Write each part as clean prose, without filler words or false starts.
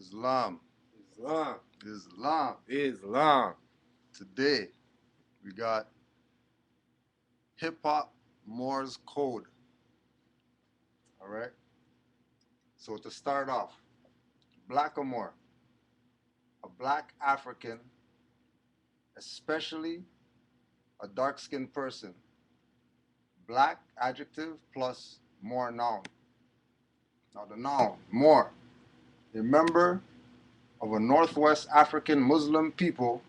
Islam. Islam. Islam. Islam. Today, we got hip hop Moorse code. All right. So to start off, Blackamoor, a black African, especially a dark-skinned person. Black adjective plus more noun. Now the noun, more, a member of a Northwest African Muslim people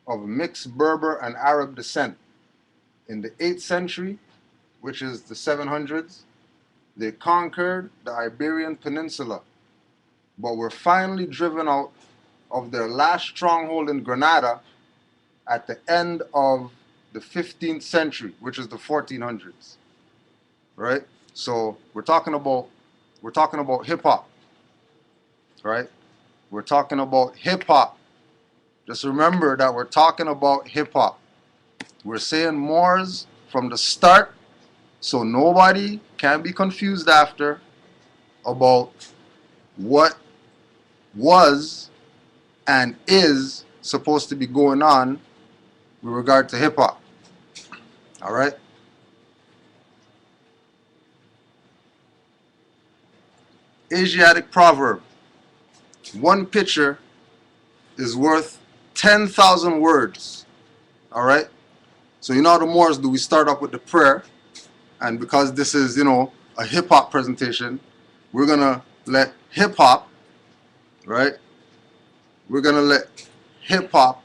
of mixed Berber and Arab descent. In the 8th century, which is the 700s, they conquered the Iberian Peninsula, but were finally driven out of their last stronghold in Granada at the end of the 15th century, which is the 1400s. Right? So we're talking about hip hop. Right? We're talking about hip hop. Just remember that we're talking about hip hop. We're saying Moors from the start, so nobody can be confused after about what was and is supposed to be going on with regard to hip hop. All right? Asiatic proverb: one picture is worth 10,000 words. All right? So you know how the Moors do. We start off with the prayer, and because this is, a hip hop presentation, we're gonna let hip hop, right? We're gonna let hip hop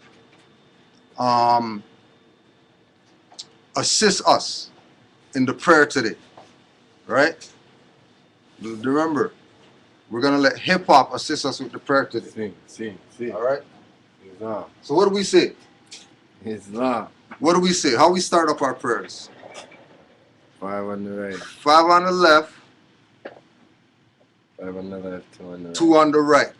assist us in the prayer today, right? Remember, we're gonna let hip hop assist us with the prayer today. See. All right. Islam. So what do we say? Islam. What do we say? How we start up our prayers? 5 on the right. 5 on the left, 5 on the left, 2 on the right. 2 on the right.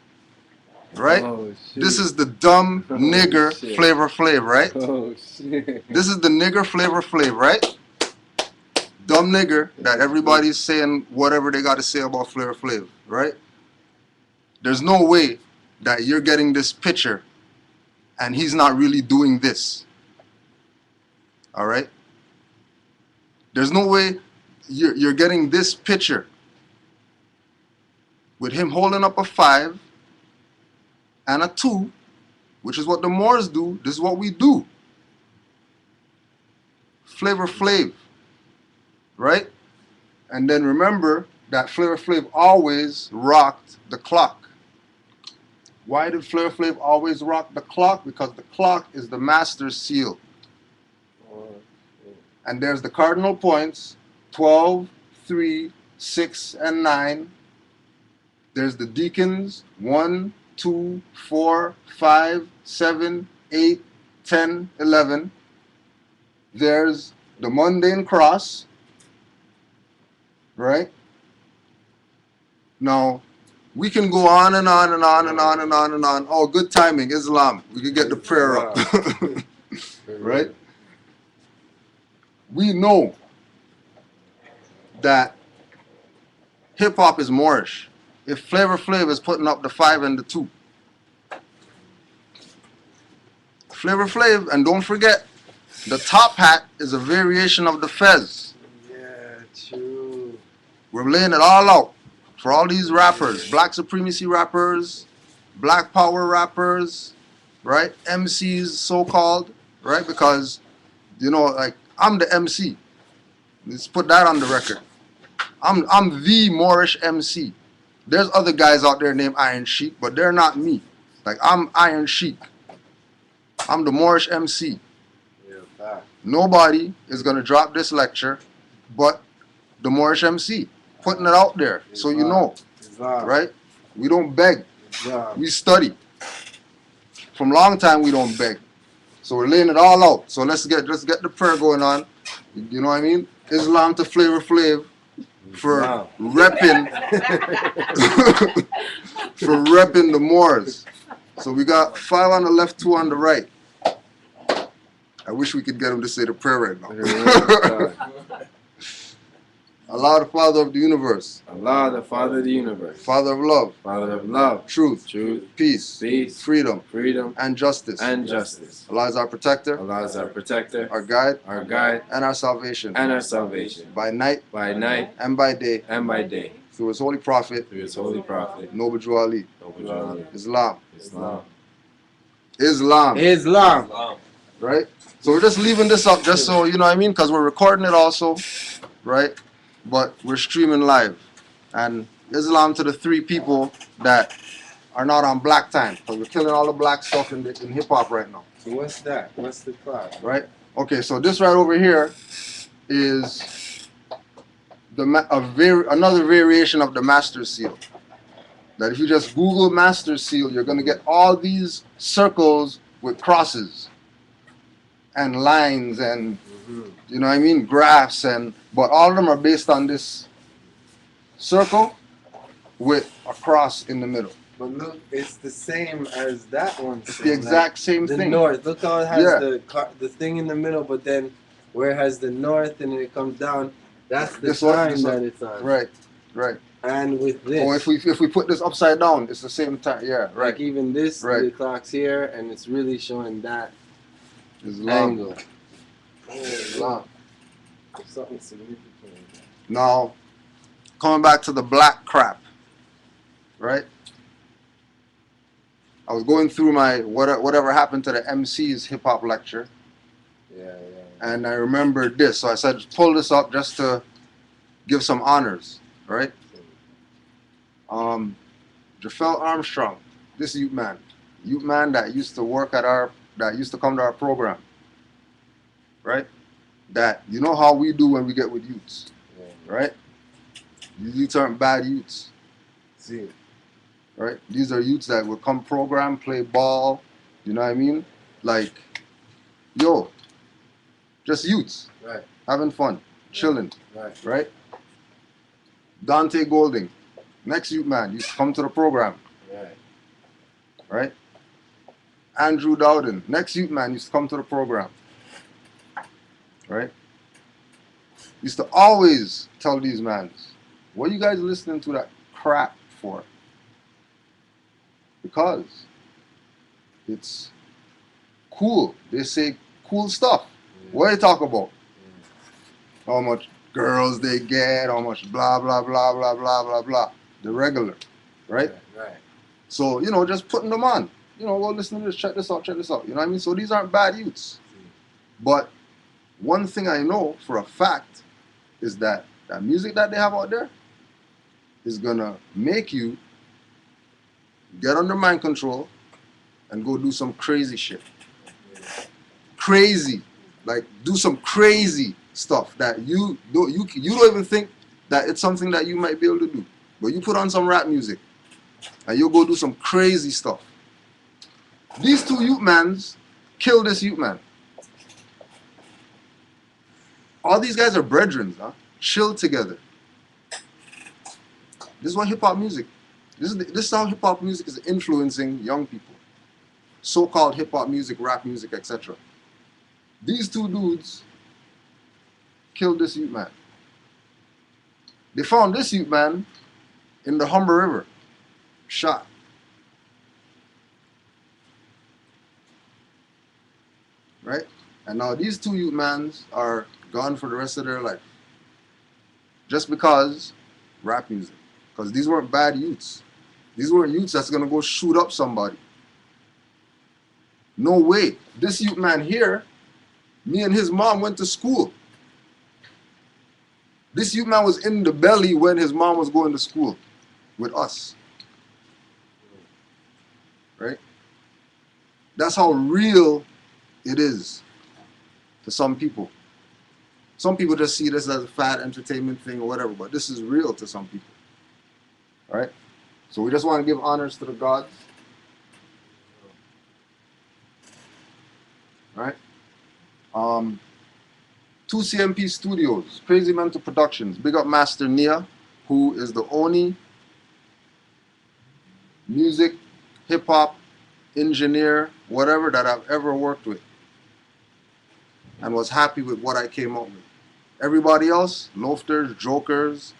Right? Oh, shit. This is the dumb nigger shit. Flavor Flav, right? Oh, shit. This is the nigger Flavor Flav, right? Dumb nigger that everybody's saying whatever they got to say about Flavor Flav, right? There's no way that you're getting this picture and he's not really doing this. All right? There's no way you're getting this picture with him holding up a 5 and a 2, which is what the Moors do. This is what we do. Flavor Flav, right? And then remember that Flavor Flav always rocked the clock. Why did Flavor Flav always rock the clock? Because the clock is the master seal. And there's the cardinal points, 12, 3, 6, and 9. There's the deacons, 1, 2, 4, 5, 7, 8, 10, 11. There's the mundane cross, right? Now, we can go on and on and on and on and on and on. Oh, good timing, Islam. We can get the prayer up. Right? We know that hip-hop is Moorish. If Flavor Flav is putting up the 5 and the 2. Flavor Flav, and don't forget, the top hat is a variation of the fez. Yeah, true. We're laying it all out for all these rappers, black supremacy rappers, black power rappers, right? MCs, so-called, right? Because, I'm the MC. Let's put that on the record. I'm the Moorish MC. There's other guys out there named Iron Sheikh, but they're not me. Like, I'm Iron Sheikh. I'm the Moorish MC. Yeah, Nobody is going to drop this lecture but the Moorish MC. Putting it out there so you know. Right? We don't beg. We study. From long time we don't beg. So we're laying it all out. So let's get the prayer going on. You know what I mean? Islam to Flavor Flav for repping for repping the Moors. So we got 5 on the left, 2 on the right. I wish we could get him to say the prayer right now. Allah, the Father of the universe. Allah, the Father of the universe. Father of love. Father of love. Truth. Truth. Peace. Peace. Freedom. Freedom. And justice. And justice. Allah is our protector. Allah is our protector. Our guide. Our guide. And our salvation. And our salvation. By night. By night. And by day. And by day. Through his holy prophet. Through his holy prophet. Noble Jew Ali. Noble Jew Ali. Islam. Islam. Islam. Islam. Right? So we're just leaving this up just so, you know what I mean? Because we're recording it also. Right? But we're streaming live. And Islam to the 3 people that are not on black time. Because we're killing all the black stuff in hip-hop right now. So what's that? What's the class? Right? Okay, so this right over here is another variation of the master seal. That if you just Google master seal, you're going to get all these circles with crosses and lines and, you know what I mean, graphs, but all of them are based on this circle with a cross in the middle. But look, it's the same as that one. It's the exact same the thing. North. Look how it has Yeah. the thing in the middle, but then where it has the north and then it comes down, that's the This one, time this one. that it's on. Right, right. And with this, Or if we put this upside down, it's the same time. Yeah, right. like even this, Right. the clock's here, and it's really showing that Islam. angle. Islam. There's something significant in that. Now, coming back to the black crap, right? I was going through my whatever happened to the MC's hip hop lecture, Yeah. and I remembered this, so I said pull this up just to give some honors, right? Jafel Armstrong, this youth man that used to work at that used to come to our program, right? That you know how we do when we get with youths, right? These youths aren't bad youths. See. Right? These are youths that will come program, play ball, you know what I mean? Like, yo, just youths. Right. Having fun, chilling, Right. right? Dante Golding, next youth man, used to come to the program, Right. right? Andrew Dowden, next youth man, used to come to the program, right? Used to always tell these mans, what are you guys listening to that crap for? Because it's cool. They say cool stuff. What do they talk about? How much girls they get, how much blah, blah, blah, blah, blah, blah, blah. The regular, right? Right. So, you know, just putting them on. You know, well, listen to this, check this out, check this out. You know what I mean? So these aren't bad youths. But one thing I know for a fact is that that music that they have out there is going to make you get under mind control and go do some crazy shit. Crazy. Like, do some crazy stuff that you don't even think that it's something that you might be able to do. But you put on some rap music and you'll go do some crazy stuff. These 2 youth mans kill this youth man. All these guys are brethren, huh? Chill together. This is what hip-hop music. This is how hip-hop music is influencing young people. So-called hip-hop music, rap music, etc. These 2 dudes killed this youth man. They found this youth man in the Humber River, shot. Right? And now these 2 youth mans are gone for the rest of their life. Just because rap music. Because these weren't bad youths. These weren't youths that's going to go shoot up somebody. No way. This youth man here, me and his mom went to school. This youth man was in the belly when his mom was going to school with us. Right? That's how real it is to some people. Some people just see this as a fad entertainment thing or whatever, but this is real to some people. Right? So we just want to give honors to the gods. Right? 2CMP Studios, Crazy Mental Productions. Big up Master Nia, who is the only music, hip-hop, engineer, whatever that I've ever worked with. And was happy with what I came up with. Everybody else, loafers, jokers.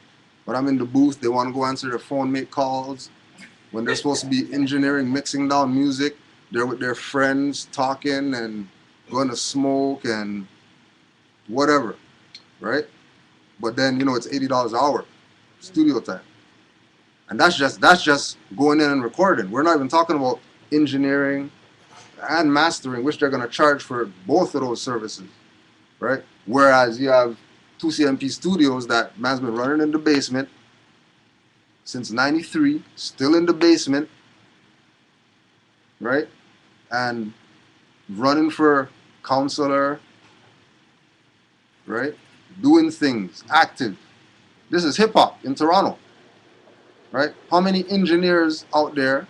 When I'm in the booth, they want to go answer their phone, make calls. When they're supposed to be engineering, mixing down music, they're with their friends talking and going to smoke and whatever, right? But then, it's $80 an hour, studio time. And that's just going in and recording. We're not even talking about engineering and mastering, which they're gonna charge for both of those services, right? Whereas you have 2CMP Studios that man's been running in the basement since '93, still in the basement, right? And running for counselor, right? Doing things, active. This is hip hop in Toronto, right? How many engineers out there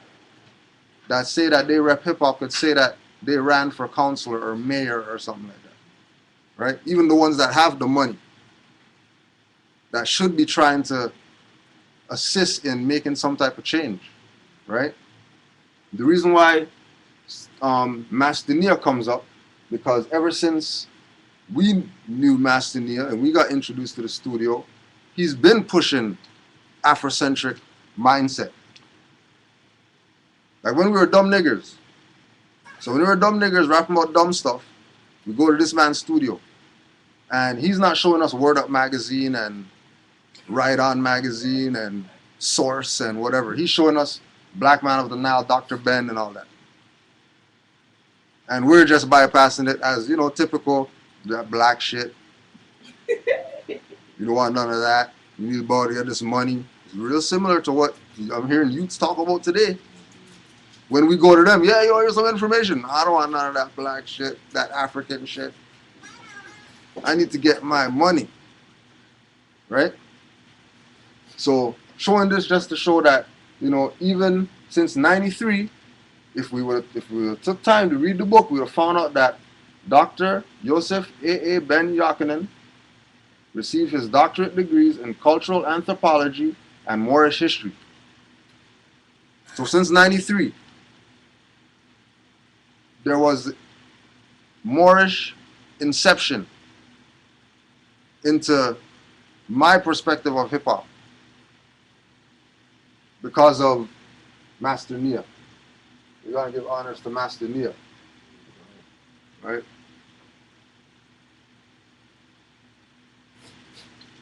that say that they rep hip hop could say that they ran for counselor or mayor or something like that, right? Even the ones that have the money that should be trying to assist in making some type of change, right? The reason why Master Nia comes up, because ever since we knew Master Nia and we got introduced to the studio, he's been pushing Afrocentric mindset. Like when we were dumb niggers. So when we were dumb niggers rapping about dumb stuff, we go to this man's studio. And he's not showing us Word Up magazine and Right On magazine and Source and whatever. He's showing us Black Man of the Nile, Dr. Ben and all that. And we're just bypassing it as, typical that black shit. You don't want none of that. You need to get this money. It's real similar to what I'm hearing youths talk about today. When we go to them, yeah, here's some information. I don't want none of that black shit, that African shit. I need to get my money. Right? So showing this just to show that, even since '93, if we would took time to read the book, we would have found out that Dr. Joseph A. Ben Yakinen received his doctorate degrees in cultural anthropology and Moorish history. So since '93, there was Moorish inception into my perspective of hip hop because of Master Nia. We gotta give honors to Master Nia, right?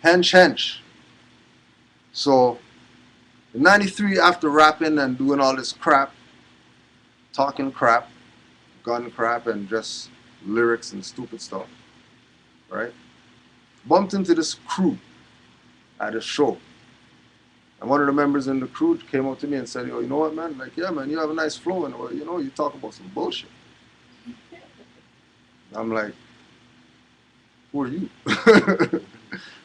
Hench. So in '93, after rapping and doing all this crap, talking crap, gun crap, and just lyrics and stupid stuff, right? Bumped into this crew at a show. And one of the members in the crew came up to me and said, "Yo, you know what, man? Like, yeah, man, you have a nice flow, and you talk about some bullshit." I'm like, who are you?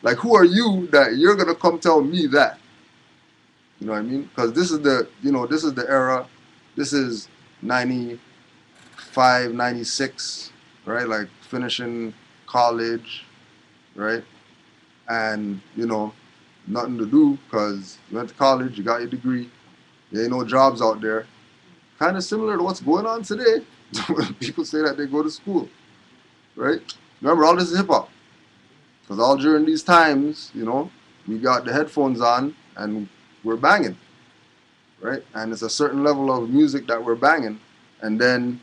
Like, who are you that you're gonna come tell me that? You know what I mean? Because this is the era. This is '95, '96, right? Like finishing college, right? And nothing to do because you went to college, you got your degree, there ain't no jobs out there. Kind of similar to what's going on today. When people say that they go to school, right? Remember, all this is hip hop. Because all during these times, we got the headphones on and we're banging, right? And it's a certain level of music that we're banging. And then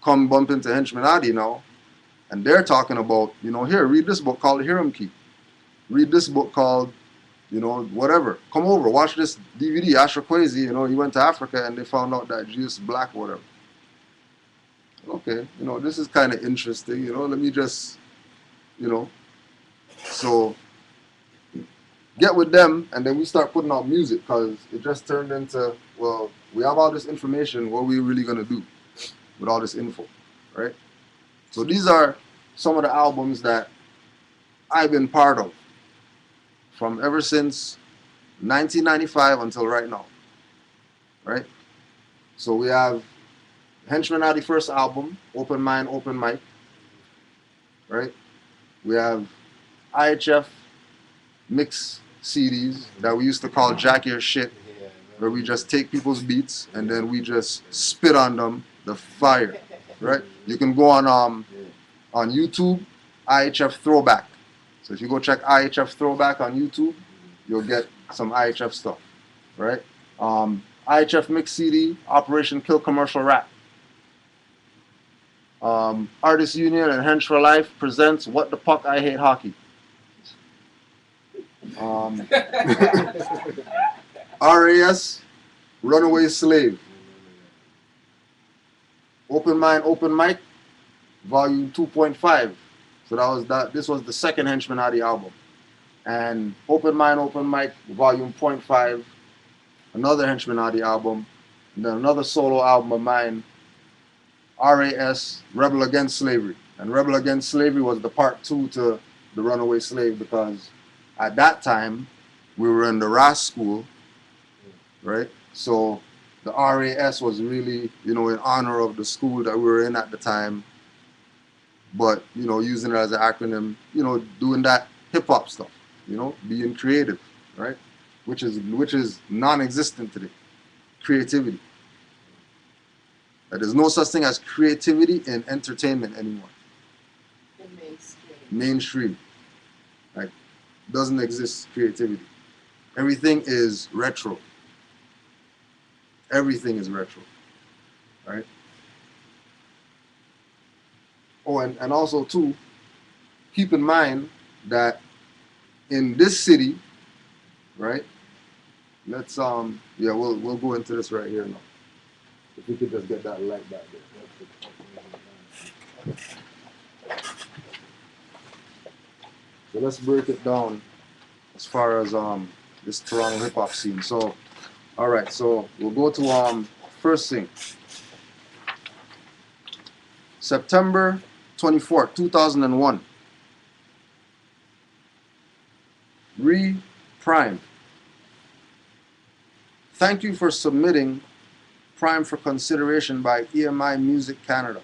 come bump into Henchman Addy now, and they're talking about, here, read this book called Hiram Key. Read this book called, whatever. Come over, watch this DVD, Asher Kwesi, he went to Africa and they found out that Jesus is black, whatever. Okay, this is kind of interesting, let me just, so get with them and then we start putting out music because it just turned into, well, we have all this information, what are we really going to do with all this info, right? So these are some of the albums that I've been part of from ever since 1995 until right now, right? So we have Henchman Addy first album, Open Mind, Open Mic, right? We have IHF mix CDs that we used to call Jack Your Shit, where we just take people's beats and then we just spit on them, the fire, right? You can go on YouTube, IHF Throwback. It's So if you go check IHF Throwback on YouTube, you'll get some IHF stuff, right? IHF Mix CD, Operation Kill Commercial Rap. Artists Union and Hench for Life presents What the Puck I Hate Hockey. RAS, Runaway Slave. Open Mind, Open Mic, Volume 2.5. So that was that. This was the second Henchman Adi album. And Open Mind, Open Mic, Volume 0.5, another Henchman Adi album. And then another solo album of mine, RAS, Rebel Against Slavery. And Rebel Against Slavery was the part 2 to The Runaway Slave, because at that time, we were in the RAS school, right? So the RAS was really, in honor of the school that we were in at the time. But, using it as an acronym, doing that hip-hop stuff, being creative, right? Which is non-existent today. Creativity. There's no such thing as creativity in entertainment anymore. The mainstream. Mainstream. Like, doesn't exist creativity. Everything is retro. Everything is retro. Right? Oh, and also too, keep in mind that in this city, right? Let's we'll go into this right here now. If we could just get that light back there. So let's break it down as far as this Toronto hip hop scene. So, all right. So we'll go to first thing. September 24th, 2001. Prime. Thank you for submitting Prime for consideration by EMI Music Canada.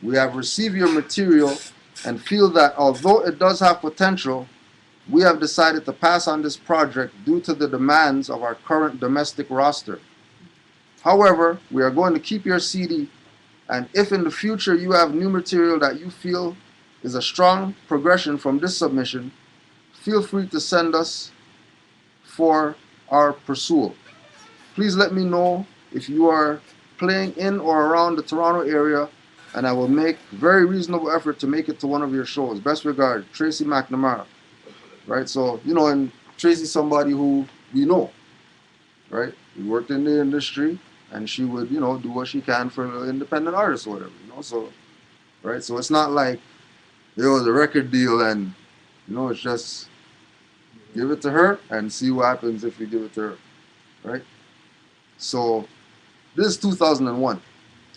We have received your material and feel that although it does have potential, we have decided to pass on this project due to the demands of our current domestic roster. However, we are going to keep your CD, and if in the future you have new material that you feel is a strong progression from this submission, feel free to send us for our pursuit. Please let me know if you are playing in or around the Toronto area, and I will make very reasonable effort to make it to one of your shows. Best regards, Tracy McNamara. Right? So, and Tracy's somebody who we know, right? We worked in the industry, and she would, do what she can for an independent artist or whatever, So, right? So it's not like there was a record deal and, it's just give it to her and see what happens if we give it to her, right? So this is 2001.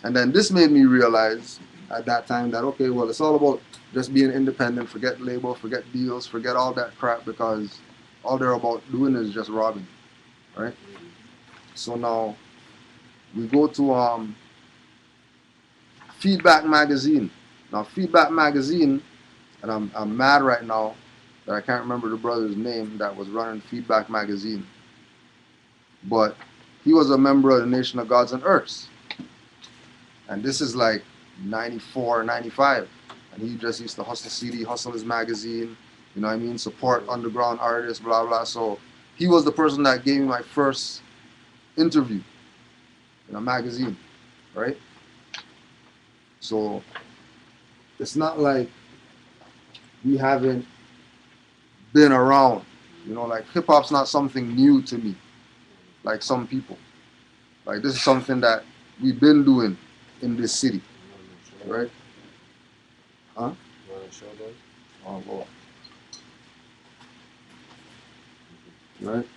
And then this made me realize at that time that, okay, well, it's all about just being independent, forget label, forget deals, forget all that crap, because all they're about doing is just robbing, right? So now we go to Feedback Magazine. Now, Feedback Magazine, and I'm mad right now that I can't remember the brother's name that was running Feedback Magazine, but he was a member of the Nation of Gods and Earths. And this is like 94, 95. And he just used to hustle CD, hustle his magazine, support underground artists, blah, blah. So he was the person that gave me my first interview in a magazine, right? So it's not like we haven't been around, like hip hop's not something new to me, like some people. Like this is something that we've been doing in this city, right? Huh? You want to show those? Oh, well. Right?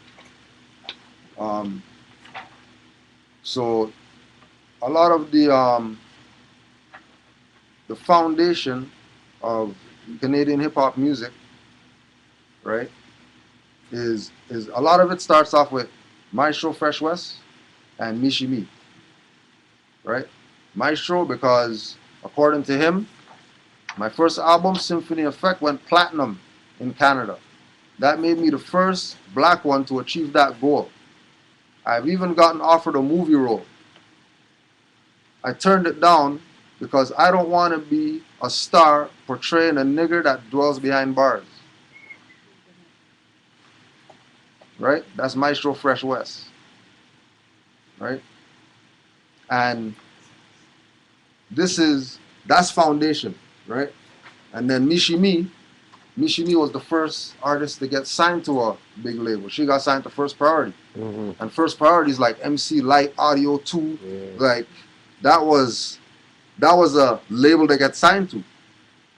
So a lot of the foundation of Canadian hip hop music, right, is a lot of it starts off with Maestro Fresh West and Mishi Me, right? Maestro, because according to him, my first album, Symphony Effect, went platinum in Canada. That made me the first black one to achieve that goal. I've even gotten offered a movie role. I turned it down because I don't want to be a star portraying a nigger that dwells behind bars. right? That's Maestro Fresh West, right? And that's foundation, right? And then Mishimi was the first artist to get signed to a big label. She got signed to First Priority. Mm-hmm. And First Priority is like MC Light Audio 2. Yeah. Like that was a label they get signed to.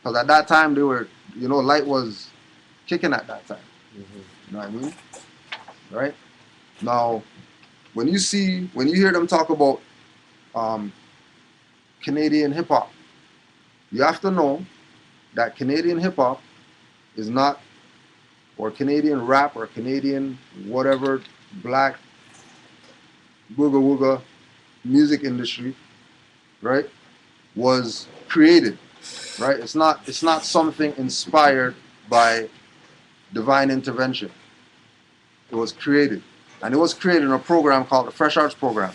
Because at that time they were, Light was kicking at that time. Mm-hmm. You know what I mean? Right? Now, when you hear them talk about Canadian hip hop, you have to know that Canadian hip hop is not, or Canadian rap or Canadian whatever black booga wooga music industry, right, was created, right? It's not something inspired by divine intervention. It was created. And it was created in a program called the Fresh Arts Program.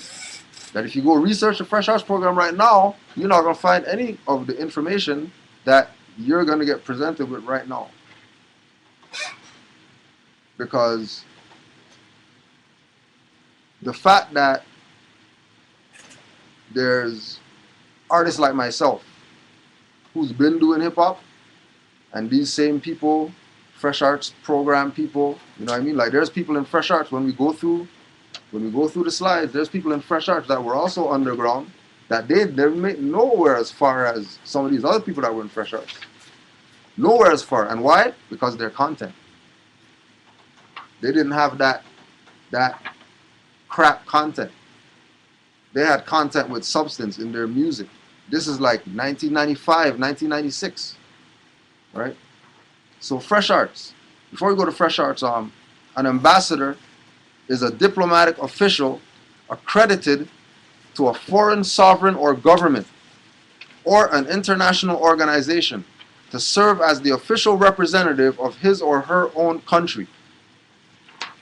That if you go research the Fresh Arts Program right now, you're not going to find any of the information that you're going to get presented with right now. Because the fact that there's artists like myself who's been doing hip hop, and these same people, Fresh Arts Program people, you know what I mean? Like there's people in Fresh Arts when we go through the slides, there's people in Fresh Arts that were also underground that they're nowhere as far as some of these other people that were in Fresh Arts. Nowhere as far. And why? Because of their content. They didn't have that crap content. They had content with substance in their music. This is like 1995, 1996, right? So Fresh Arts. Before we go to Fresh Arts, an ambassador is a diplomatic official accredited to a foreign sovereign or government or an international organization to serve as the official representative of his or her own country.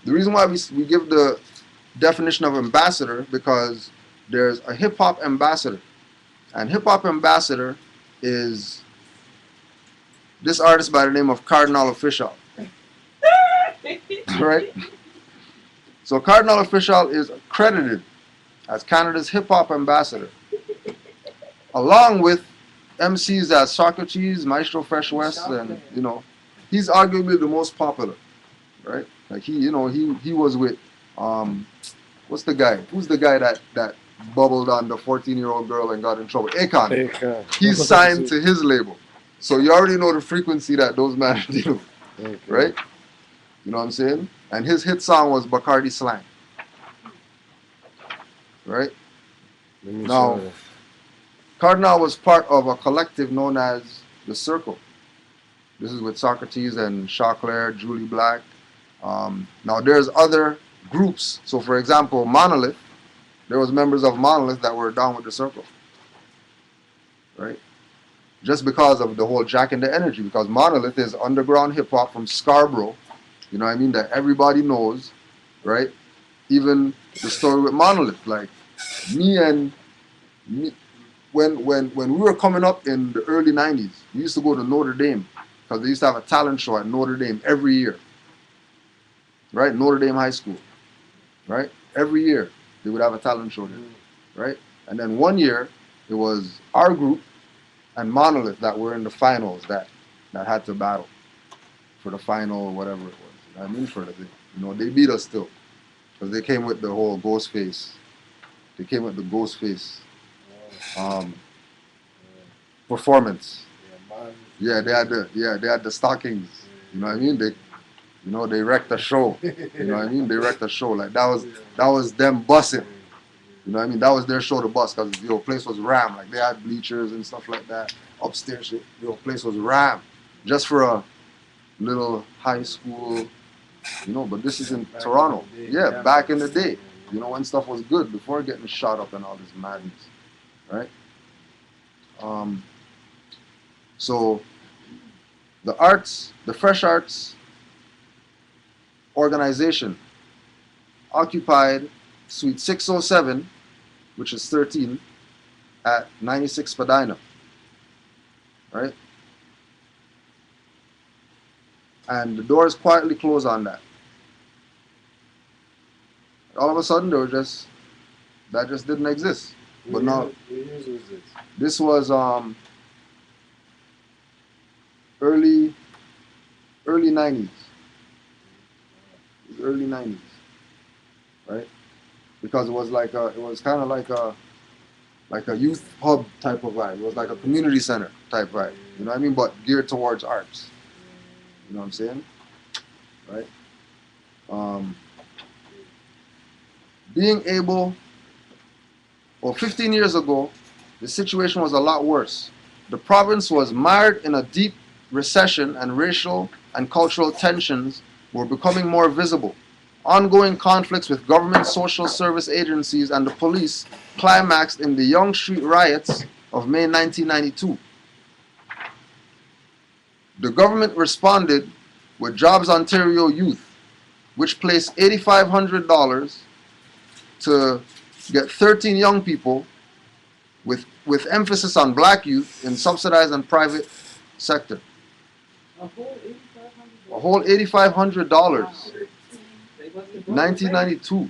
The reason why we give the definition of ambassador because there's a hip-hop ambassador. And hip-hop ambassador is this artist by the name of Cardinal Official. Right? So Cardinal Official is accredited as Canada's hip-hop ambassador, along with MCs as Socrates, Maestro Fresh West, and he's arguably the most popular, right? Like he was with what's the guy? Who's the guy that bubbled on the 14-year-old girl and got in trouble? Akon. He's signed to his label, so you already know the frequency that those men deal, right? You know what I'm saying? And his hit song was Bacardi Slang. Right? Now, Cardinal was part of a collective known as The Circle. This is with Socrates and Chauclair, Julie Black. Now, there's other groups. So, for example, Monolith, there was members of Monolith that were down with The Circle. Right? Just because of the whole Jack and the Energy, because Monolith is underground hip-hop from Scarborough, you know what I mean, that everybody knows, right? Even the story with Monolith, like when we were coming up in the early 90s, we used to go to Notre Dame because they used to have a talent show at Notre Dame every year, right? Notre Dame High School, right? Every year they would have a talent show there, right? And then one year it was our group and Monolith that were in the finals that had to battle for the final, whatever it was. I mean, for the thing. They beat us still because they came with the whole Ghostface. They came with the Ghostface performance. Yeah, they had the stockings. You know what I mean? They wrecked the show. You know what I mean? They wrecked the show. Like that was them bussing. You know what I mean? That was their show to bust because the place was rammed. Like they had bleachers and stuff like that upstairs. The place was rammed just for a little high school. But this is in Toronto. Yeah, back in the day. When stuff was good before getting shot up and all this madness, right? So the Fresh Arts organization occupied Suite 607, which is 13, at 96 Spadina, right? And the doors quietly closed on that. All of a sudden, that just didn't exist. But now, What years was this? this was early early 90s, early 90s, right? Because it was kind of like a youth hub type of vibe. It was like a community center type vibe. You know what I mean? But geared towards arts. You know what I'm saying? Right? Um, being able, well, 15 years ago, the situation was a lot worse. The province was mired in a deep recession, and racial and cultural tensions were becoming more visible. Ongoing conflicts with government social service agencies and the police climaxed in the Young Street riots of May 1992. The government responded with Jobs Ontario Youth, which placed $8,500 to get 13 young people with emphasis on black youth in subsidized and private sector. A whole $8,500. 1992,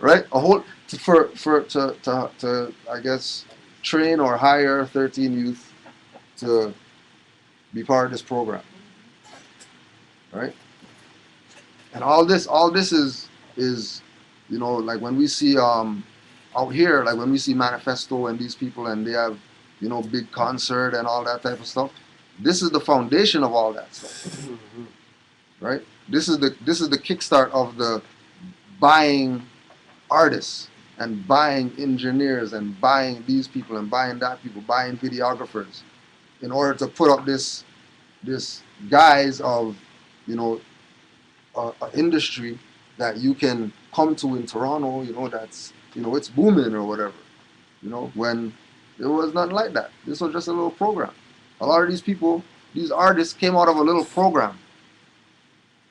right? A whole to I guess train or hire 13 youth to be part of this program, right? And all this is you know, like when we see out here, like when we see Manifesto and these people and they have, you know, big concert and all that type of stuff. This is the foundation of all that stuff, right? This is the kickstart of the buying artists and buying engineers and buying these people and buying that people, buying videographers, in order to put up this guise of, you know, a industry that you can come to in Toronto, you know, that's, you know, it's booming or whatever, you know, when it was nothing like that. This was just a little program. A lot of these people, these artists came out of a little program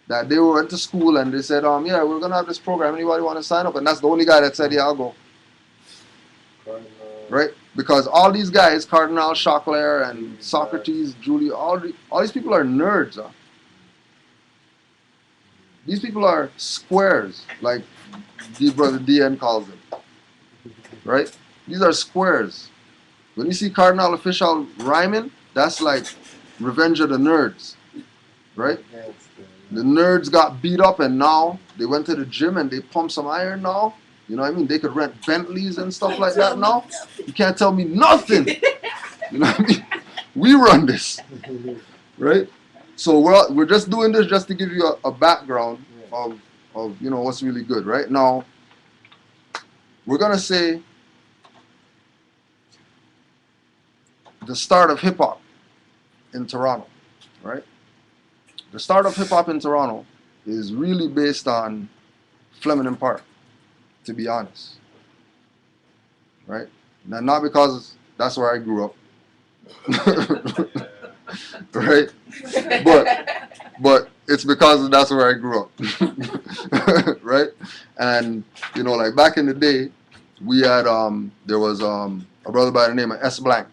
that they went to school and they said, yeah, we're gonna have this program. Anybody want to sign up? And that's the only guy that said, yeah, I'll go. Right? Because all these guys, Cardinal, Chocolare, and Socrates, Julie, all these people are nerds. Huh? These people are squares, like the brother DN calls them. Right? These are squares. When you see Cardinal Official rhyming, that's like Revenge of the Nerds. Right? The nerds got beat up and now they went to the gym and they pump some iron now. You know what I mean? They could rent Bentleys and stuff like that now. You can't tell me nothing. You know what I mean? We run this. Right? So we're just doing this just to give you a background of you know what's really good. Right? Now we're gonna say the start of hip hop in Toronto. Right? The start of hip hop in Toronto is really based on Flemingdon Park, to be honest. Right? Now, not because that's where I grew up. Right? But it's because that's where I grew up. Right? And you know, like back in the day, we had there was a brother by the name of S Blank,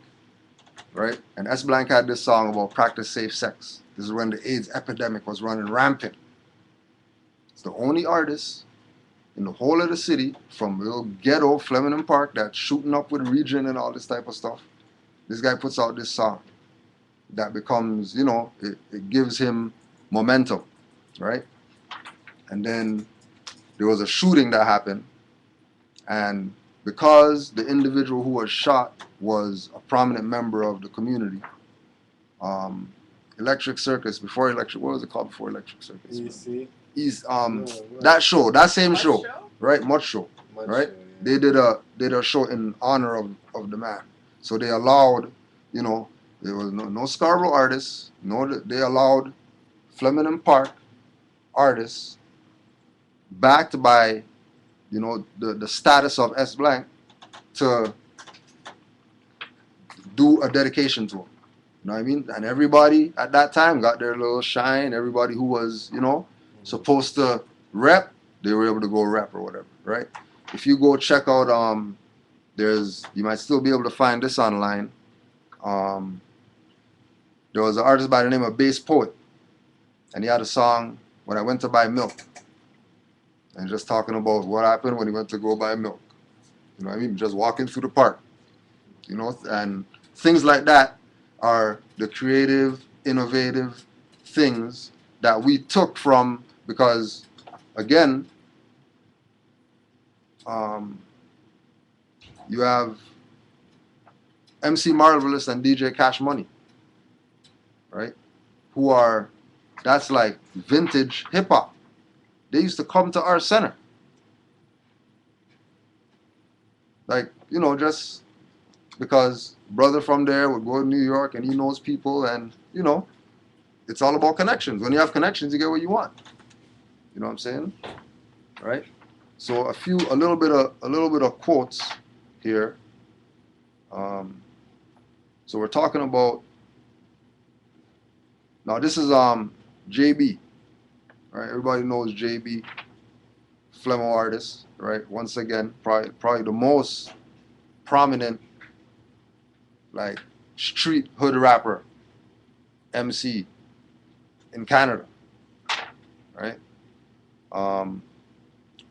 right? And S Blank had this song about practice safe sex. This is when the AIDS epidemic was running rampant. It's the only artist in the whole of the city, from little ghetto Flemingdon Park, that's shooting up with Region and all this type of stuff. This guy puts out this song that becomes, you know, it gives him momentum, right? And then there was a shooting that happened, and because the individual who was shot was a prominent member of the community, Electric Circus, before Electric, what was it called before Electric Circus? EC? That show, that same show, show? right? Much show, right? They did a show in honor of the man. So they allowed, you know, there was no Scarborough artists, they allowed Flemingdon Park artists backed by, you know, the status of S Blank to do a dedication to him. You know what I mean? And everybody at that time got their little shine. Everybody who was, you know, supposed to rep, they were able to go rep or whatever, right? If you go check out, you might still be able to find this online. There was an artist by the name of Bass Poet, and he had a song, When I Went to Buy Milk. and just talking about what happened when he went to go buy milk. You know what I mean? Just walking through the park. You know, and things like that are the creative, innovative things that we took from, because again, you have MC Marvelous and DJ Cash Money, right? Who are, that's like vintage hip hop. They used to come to our center. Like, you know, just because brother from there would go to New York and he knows people, and, you know, it's all about connections. When you have connections, you get what you want. You know what I'm saying? Right? So a little bit of quotes here. So we're talking about, now this is JB, right? Everybody knows JB, Flemo artist, right? Once again, probably the most prominent, like, street hood rapper, MC in Canada, right?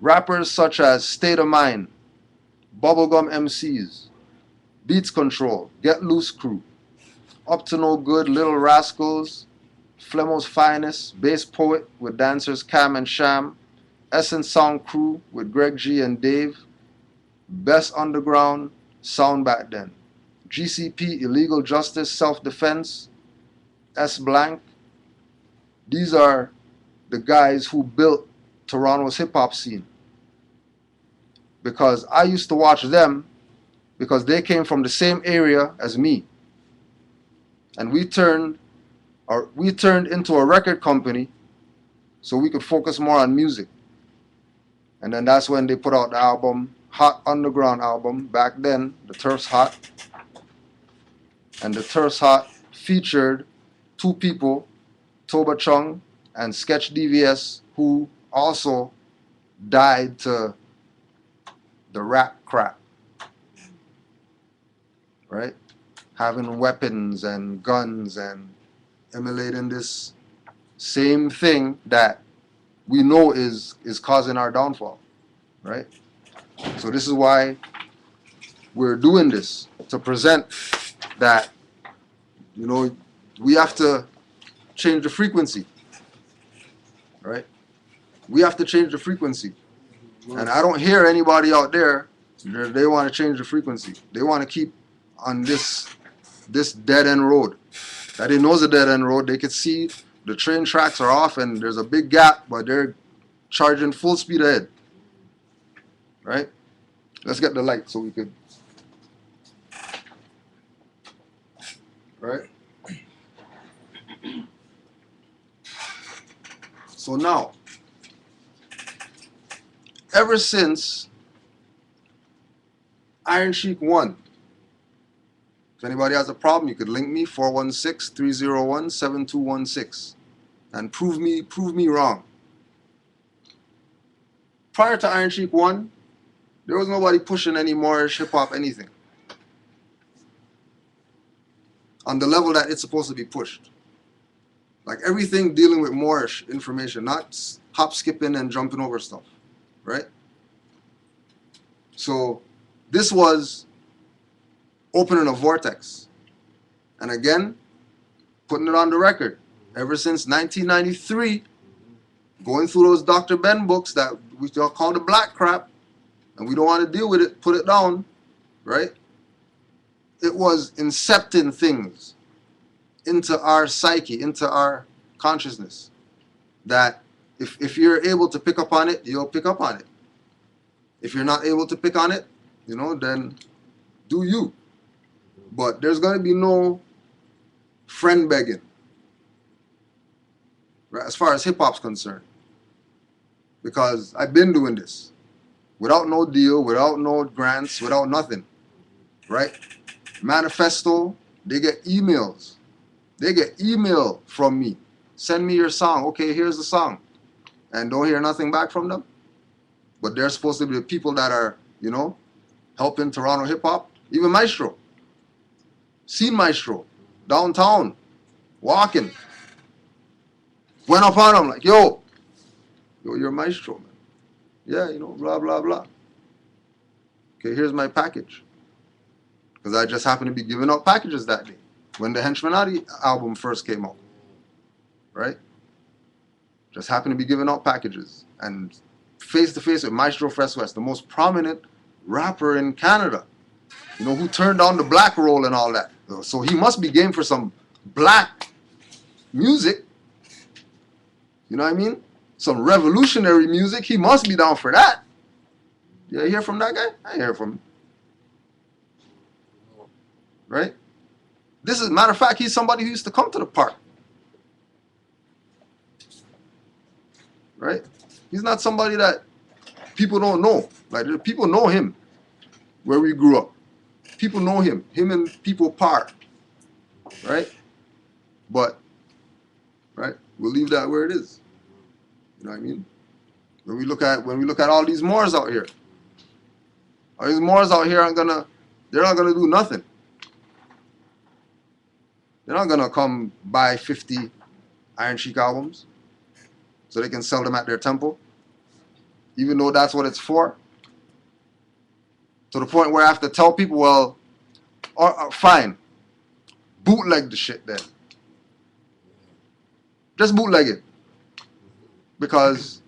Rappers such as State of Mind, Bubblegum MCs, Beats Control, Get Loose Crew, Up to No Good, Little Rascals, Flemo's Finest, Bass Poet with dancers Cam and Sham, Essence Sound Crew with Greg G and Dave, Best Underground Sound back then, GCP, Illegal Justice, Self Defense, S Blank. These are the guys who built Toronto's hip hop scene. Because I used to watch them because they came from the same area as me. And we turned into a record company so we could focus more on music. And then that's when they put out the album, Hot Underground album. Back then, the Turf's Hot. And the Turf's Hot featured two people, Toba Chung and Sketch DVS, who also died to the rap crap, right? Having weapons and guns and emulating this same thing that we know is causing our downfall, right? So this is why we're doing this, to present that, you know, we have to change the frequency, right? We have to change the frequency. And I don't hear anybody out there, they want to change the frequency. They want to keep on this dead end road. That they know it's a dead end road. They could see the train tracks are off and there's a big gap, but they're charging full speed ahead. Right? Let's get the light so we could. Right? So now, ever since Iron Sheikh won, if anybody has a problem, you could link me 416-301-7216 and prove me wrong. Prior to Iron Sheikh 1, there was nobody pushing any Moorish hip hop anything on the level that it's supposed to be pushed. Like everything dealing with Moorish information, not hop skipping and jumping over stuff, right? So this was opening a vortex. And again, putting it on the record. Ever since 1993, going through those Dr. Ben books that we call the black crap, and we don't want to deal with it, put it down, right? It was incepting things into our psyche, into our consciousness, that if you're able to pick up on it, you'll pick up on it. If you're not able to pick on it, you know, then do you. But there's going to be no friend begging, right, as far as hip-hop's concerned. Because I've been doing this without no deal, without no grants, without nothing, right? Manifesto, they get emails. They get email from me. Send me your song. Okay, here's the song. And don't hear nothing back from them. But they're supposed to be the people that are, you know, helping Toronto hip-hop. Even Maestro. Seen Maestro. Downtown. Walking. Went up on him like, yo, you're Maestro, man. Yeah, you know, blah, blah, blah. Okay, here's my package. Because I just happened to be giving out packages that day when the Henchmanati album first came out. Right? Just happened to be giving out packages. And face to face with Maestro Fresh West, the most prominent rapper in Canada. You know, who turned on the black roll and all that. So he must be game for some black music. You know what I mean? Some revolutionary music. He must be down for that. You hear from that guy? I hear from him. Right? This is, matter of fact, he's somebody who used to come to the park. Right? He's not somebody that people don't know. Like, people know him where we grew up. People know him. Him and people park. Right? But, right? We'll leave that where it is. You know what I mean? When we look at all these Moors out here, all these Moors out here they're not gonna do nothing. They're not gonna come buy 50 Iron Sheik albums so they can sell them at their temple, even though that's what it's for. To the point where I have to tell people, well, fine, bootleg the shit then. Just bootleg it. Because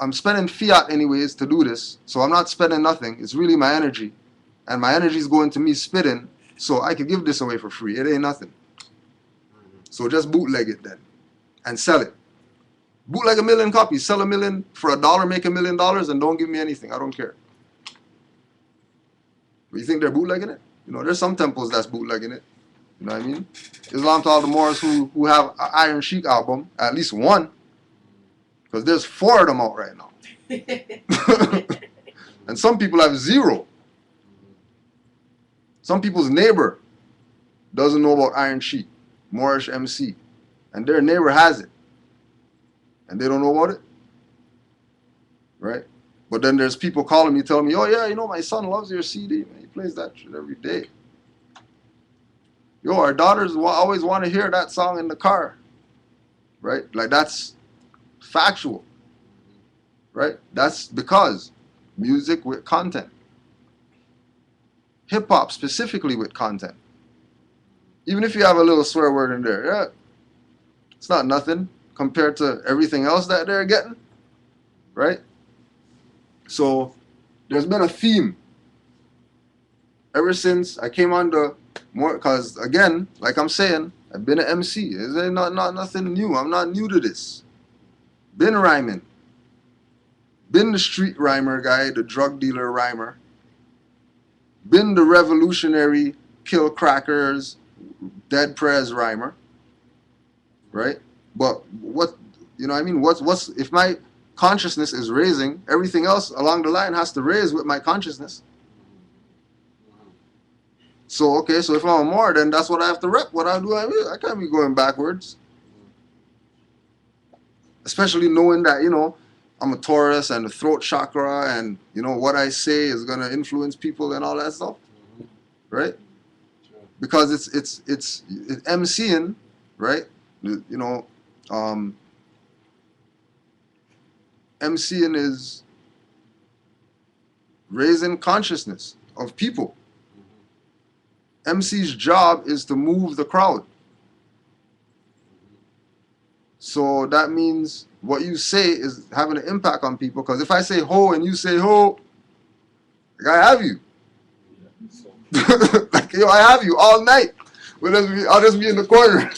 I'm spending fiat anyways to do this, so I'm not spending nothing. It's really my energy. And my energy is going to me spitting, so I could give this away for free. It ain't nothing. So just bootleg it then. And sell it. Bootleg 1 million copies. Sell 1 million for $1, make $1 million, and don't give me anything. I don't care. But you think they're bootlegging it? You know, there's some temples that's bootlegging it. You know what I mean? Islam to all the Moors who have an Iron Sheik album, at least one. Because there's 4 of them out right now. And some people have 0. Some people's neighbor doesn't know about Iron Sheik, Moorish MC. And their neighbor has it. And they don't know about it. Right? But then there's people calling me, telling me, oh yeah, you know, my son loves your CD, man. He plays that shit every day. Yo, our daughters always want to hear that song in the car. Right? Like, that's factual. Right? That's because music with content. Hip-hop specifically with content. Even if you have a little swear word in there, yeah, it's not nothing compared to everything else that they're getting. Right? So there's been a theme ever since I came on the more, because again, like I'm saying, I've been an MC. It's not nothing new. I'm not new to this. Been rhyming. Been the street rhymer guy, the drug dealer rhymer. Been the revolutionary kill crackers, dead prez rhymer. Right? But what, you know what I mean? What's if my consciousness is raising, everything else along the line has to raise with my consciousness. So, okay, so if I'm a Moor, then that's what I have to rep. What I do, I can't be going backwards. Especially knowing that, you know, I'm a Taurus and the throat chakra and, you know, what I say is going to influence people and all that stuff. Right? Because it's MCing, right? You know, MCing is raising consciousness of people. MC's job is to move the crowd. So that means what you say is having an impact on people. Because if I say ho and you say ho, like, I have you. Like, yo, I have you all night. I'll just be in the corner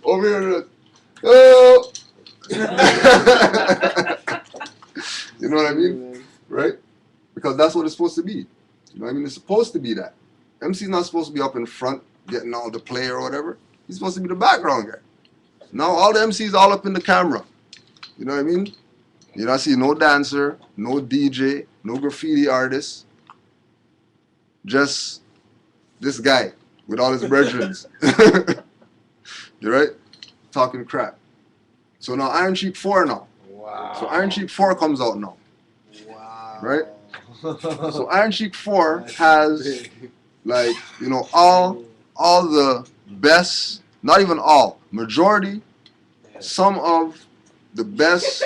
over here. Oh. You know what I mean? Right? Because that's what it's supposed to be. You know what I mean? It's supposed to be that. MC's not supposed to be up in front getting all the play or whatever. He's supposed to be the background guy. Now all the MCs all up in the camera. You know what I mean? You don't see no dancer, no DJ, no graffiti artist. Just this guy with all his brethren. You right? Talking crap. So now Iron Sheik 4 now. Wow. So Iron Sheik 4 comes out now. Wow. Right? So Iron Sheik 4 has, like, you know, all the best, not even all, majority, some of the best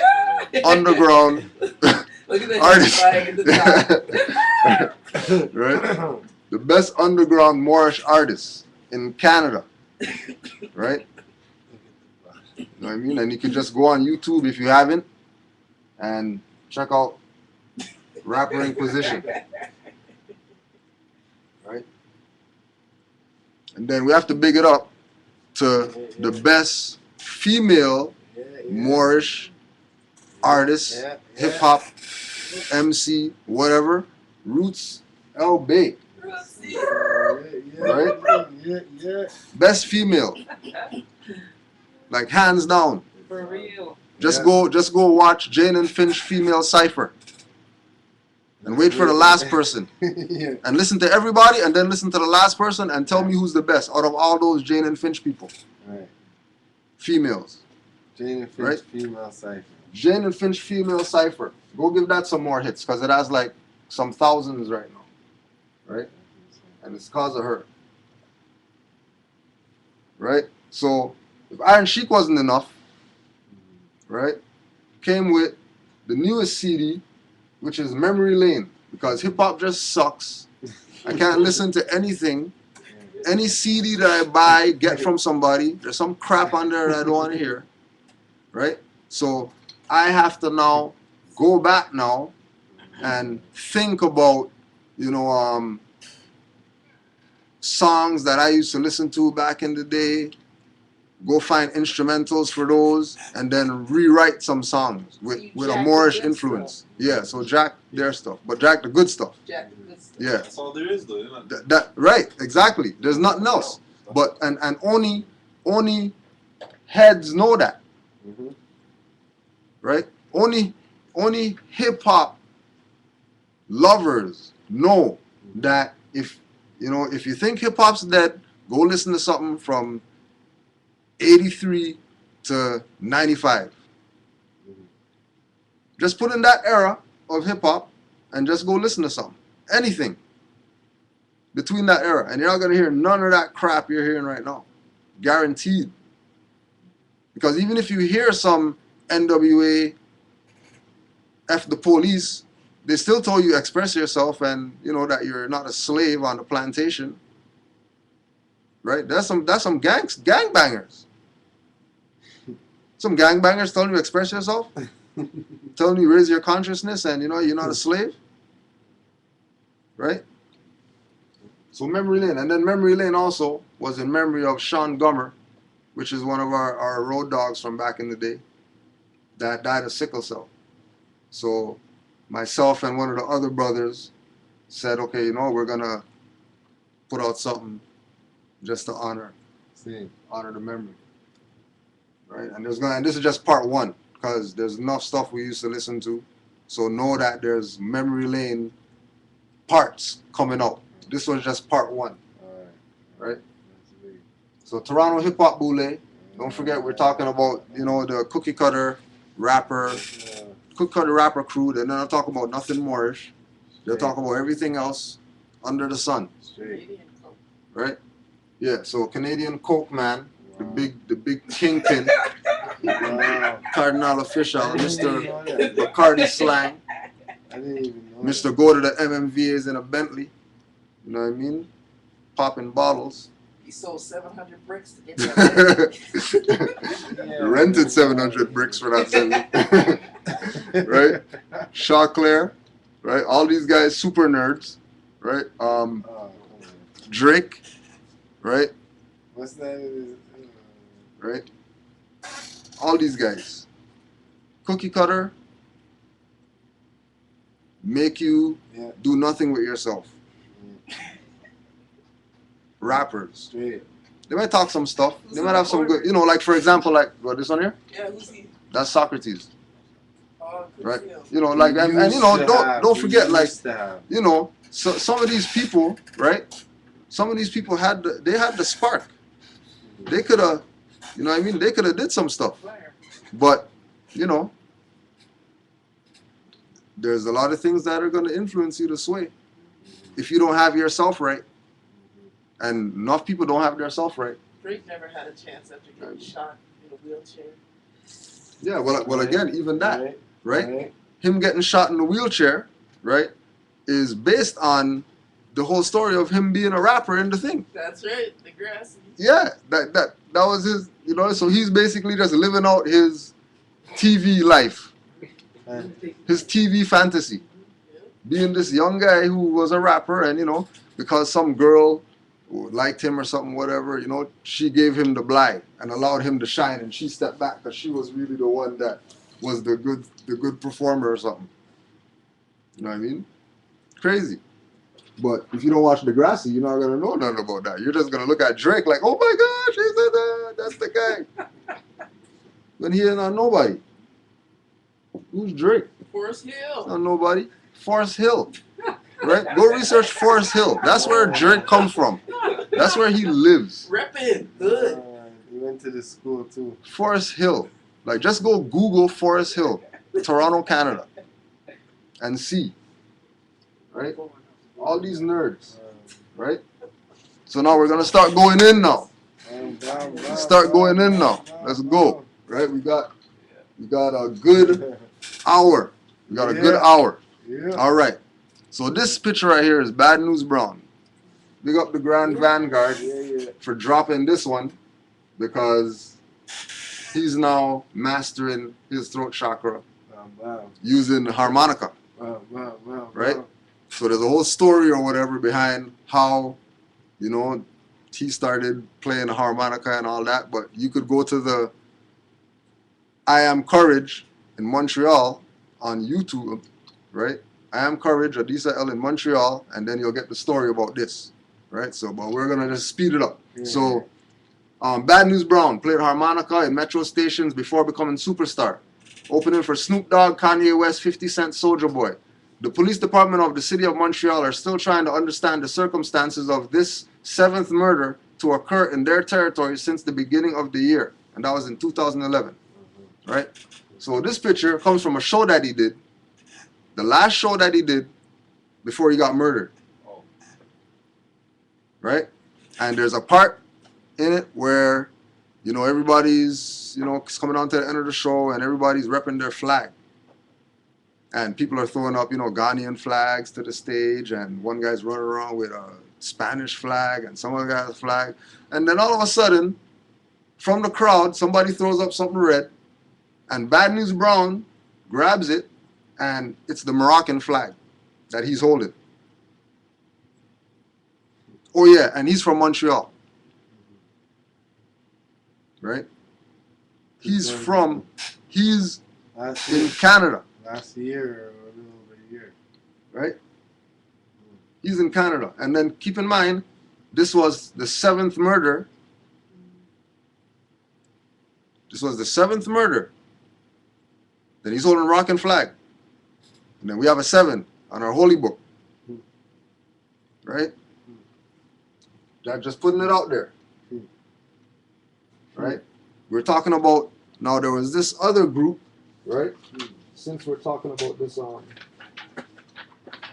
underground. Look at artist. Flag in the top. Right? The best underground Moorish artist in Canada. Right? You know what I mean? And you can just go on YouTube if you haven't and check out Rapper Inquisition. Right? And then we have to big it up to the best female Moorish artist, hip hop, MC, whatever, Roots L. Bay. Right? Best female. Like hands down. For real. Just go watch Jane and Finch female cipher. And wait for the last person. And listen to everybody and then listen to the last person and tell me who's the best out of all those Jane and Finch people. Right. Females. Jane and Finch Right? female cipher. Jane and Finch female cipher. Go give that some more hits because it has like some thousands right now. Right? And it's because of her. Right? So if Iron Sheikh wasn't enough, right? Came with the newest CD, which is Memory Lane, because hip hop just sucks. I can't listen to anything. Any CD that I buy, get from somebody, there's some crap on there that I don't want to hear. Right? So I have to now go back now and think about, songs that I used to listen to back in the day, go find instrumentals for those, and then rewrite some songs with a Moorish influence. Yeah, so jack their stuff, but jack the good stuff. Jack the good stuff. Yeah. That's all there is, though, isn't it? That right, exactly. There's nothing else. But and only heads know that. Mm-hmm. Right? Only hip hop lovers know that if you think hip hop's dead, go listen to something from 83 to 95. Just put in that era of hip hop and just go listen to something. Anything between that era. And you're not going to hear none of that crap you're hearing right now. Guaranteed. Because even if you hear some NWA, F the police, they still told you express yourself and that you're not a slave on the plantation. Right? That's some gangbangers. Some gangbangers telling you express yourself, telling you raise your consciousness, and you're not a slave, right? So Memory Lane, and then Memory Lane also was in memory of Sean Gummer, which is one of our road dogs from back in the day, that died of sickle cell. So myself and one of the other brothers said, okay, we're gonna put out something just to honor the memory. Right? And this is just part one, because there's enough stuff we used to listen to. So know that there's Memory Lane parts coming out. This was just part one. Right? So Toronto Hip Hop Boule. Don't forget we're talking about, the cookie cutter rapper crew. They're not talking about nothing Moorish. They're talking about everything else under the sun. Right? Yeah, so Canadian Coke man. The big kingpin, Cardinal official, Mr. Bacardi Slang, Mr. Go to the MMVAs in a Bentley, you know what I mean? Popping bottles. He sold 700 bricks to get that. Rented 700 bricks for that thing. Right? Chauclair, right? All these guys super nerds, right? Drake, right? What's that? Right? All these guys. Cookie cutter. Make you do nothing with yourself. Rappers. Straight. They might talk some stuff. They might have some good, like for example, like this one here? Yeah, who's he? That's Socrates. Oh, good Right? film. Don't forget, like, so some of these people, right? Some of these people had the spark. They could have, they could have did some stuff. But, there's a lot of things that are going to influence you to sway if you don't have yourself right. And enough people don't have their self right. Drake never had a chance after getting shot in a wheelchair. Yeah, well, again, even that, right? him getting shot in the wheelchair, right, is based on the whole story of him being a rapper in the thing. That's right, the grassy. Yeah, that was his, you know, so he's basically just living out his TV life, his TV fantasy. Being this young guy who was a rapper, and, you know, because some girl liked him or something, whatever, you know, she gave him the blind and allowed him to shine, and she stepped back because she was really the one that was the good performer or something. You know what I mean? Crazy. But if you don't watch Degrassi, you're not gonna know nothing about that. You're just gonna look at Drake like, oh my gosh, he said that. That's the guy. When he ain't not nobody. Who's Drake? Forest Hill. Not nobody. Forest Hill. Right? Go research Forest Hill. That's where Drake comes from. That's where he lives. Reppin'. Good. He went to the school too. Forest Hill. Like, just go Google Forest Hill, Toronto, Canada, and see. Right? All these nerds. Right? So now we're gonna start going in now. Start going in now. Let's go. Right? We got a good hour. We got a good hour. Yeah. All right. So this picture right here is Bad News Brown. Big up the Grand Vanguard for dropping this one, because he's now mastering his throat chakra using harmonica. Right? So there's a whole story or whatever behind how, you know, he started playing the harmonica and all that. But you could go to the I Am Courage in Montreal on YouTube, right? I Am Courage, Adisa L in Montreal, and then you'll get the story about this, right? So, but we're gonna just speed it up. Yeah. So, Bad News Brown played harmonica in metro stations before becoming superstar, opening for Snoop Dogg, Kanye West, 50 Cent, Soulja Boy. The police department of the city of Montreal are still trying to understand the circumstances of this 7th murder to occur in their territory since the beginning of the year, and that was in 2011, right? So this picture comes from a show that he did, the last show that he did before he got murdered, right? And there's a part in it where, you know, everybody's, you know, coming on to the end of the show and everybody's repping their flag. And people are throwing up, you know, Ghanaian flags to the stage, and one guy's running around with a Spanish flag and some other guy's flag. And then all of a sudden, from the crowd, somebody throws up something red, and Bad News Brown grabs it, and it's the Moroccan flag that he's holding. Oh yeah, and he's from Montreal. Right? He's in Canada. Last year or a little over a year. Right? He's in Canada. And then keep in mind, this was the 7th murder. This was the 7th murder. Then he's holding a Moroccan flag. And then we have a 7 on our holy book. Right? Just putting it out there. Right? We're talking about, now there was this other group, right? Since we're talking about this, all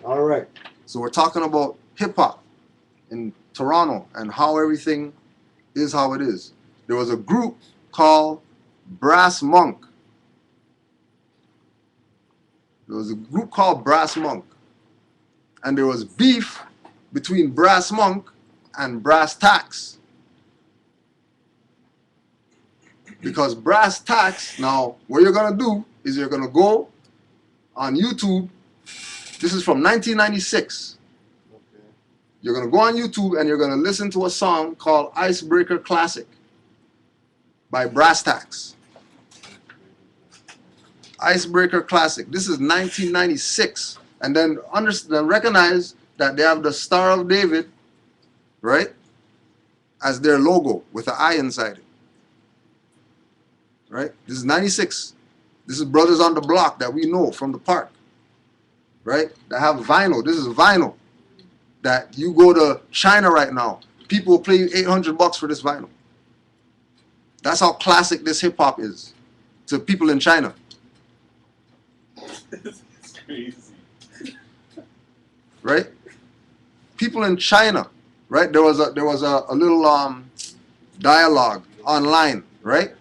right. So we're talking about hip hop in Toronto and how everything is how it is. There was a group called Brass Monk. There was a group called Brass Monk. And there was beef between Brass Monk and Brass Tacks. Because Brass Tacks, now what you're going to do is you're going to go on YouTube. This is from 1996. Okay. You're going to go on YouTube and you're going to listen to a song called Icebreaker Classic by Brass Tacks. Icebreaker Classic. This is 1996. And then recognize that they have the Star of David, right, as their logo with an eye inside it. Right? This is 96. This is Brothers on the Block that we know from the park. Right? That have vinyl. This is vinyl. That you go to China right now, people will pay you $800 for this vinyl. That's how classic this hip hop is to people in China. It's crazy. Right? People in China, right? There was a little dialogue online, right?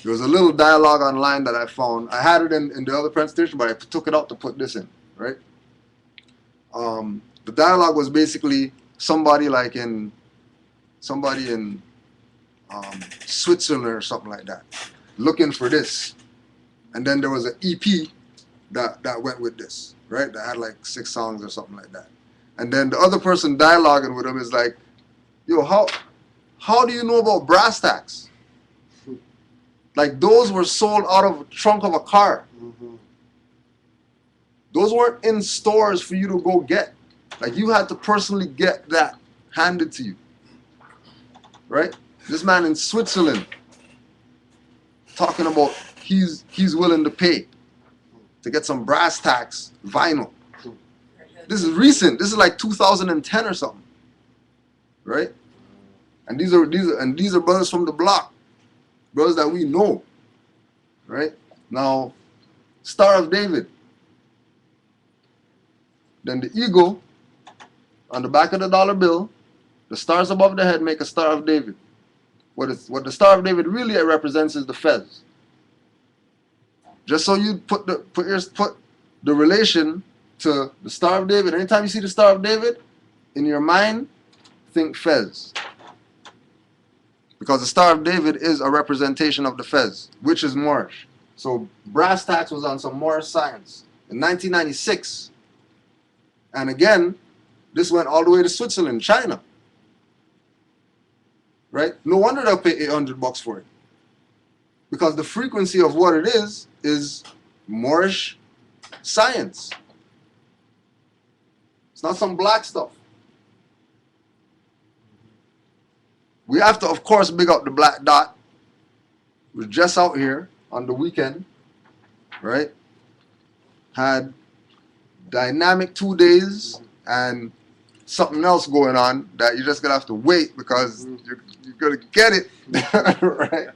There was a little dialogue online that I found. I had it in the other presentation, but I took it out to put this in, right? The dialogue was basically somebody in Switzerland or something like that, looking for this. And then there was an EP that went with this, right? That had like 6 songs or something like that. And then the other person dialoguing with him is like, yo, how do you know about brass tacks? Like, those were sold out of the trunk of a car. Mm-hmm. Those weren't in stores for you to go get. Like, you had to personally get that handed to you. Right? This man in Switzerland talking about he's willing to pay to get some brass tacks vinyl. This is recent. This is like 2010 or something. Right? And these are brothers from the block. Brothers that we know, right? Now, Star of David. Then the eagle on the back of the dollar bill, the stars above the head make a Star of David. What the Star of David really represents is the fez. Just so you put the relation to the Star of David. Anytime you see the Star of David, in your mind, think fez. Because the Star of David is a representation of the fez, which is Moorish. So brass tacks was on some Moorish science in 1996. And again, this went all the way to Switzerland, China. Right? No wonder they'll pay $800 for it. Because the frequency of what it is Moorish science. It's not some black stuff. We have to, of course, big up the Black Dot. Was just out here on the weekend, right? Had dynamic 2 days and something else going on that you're just gonna have to wait because you're gonna get it, right?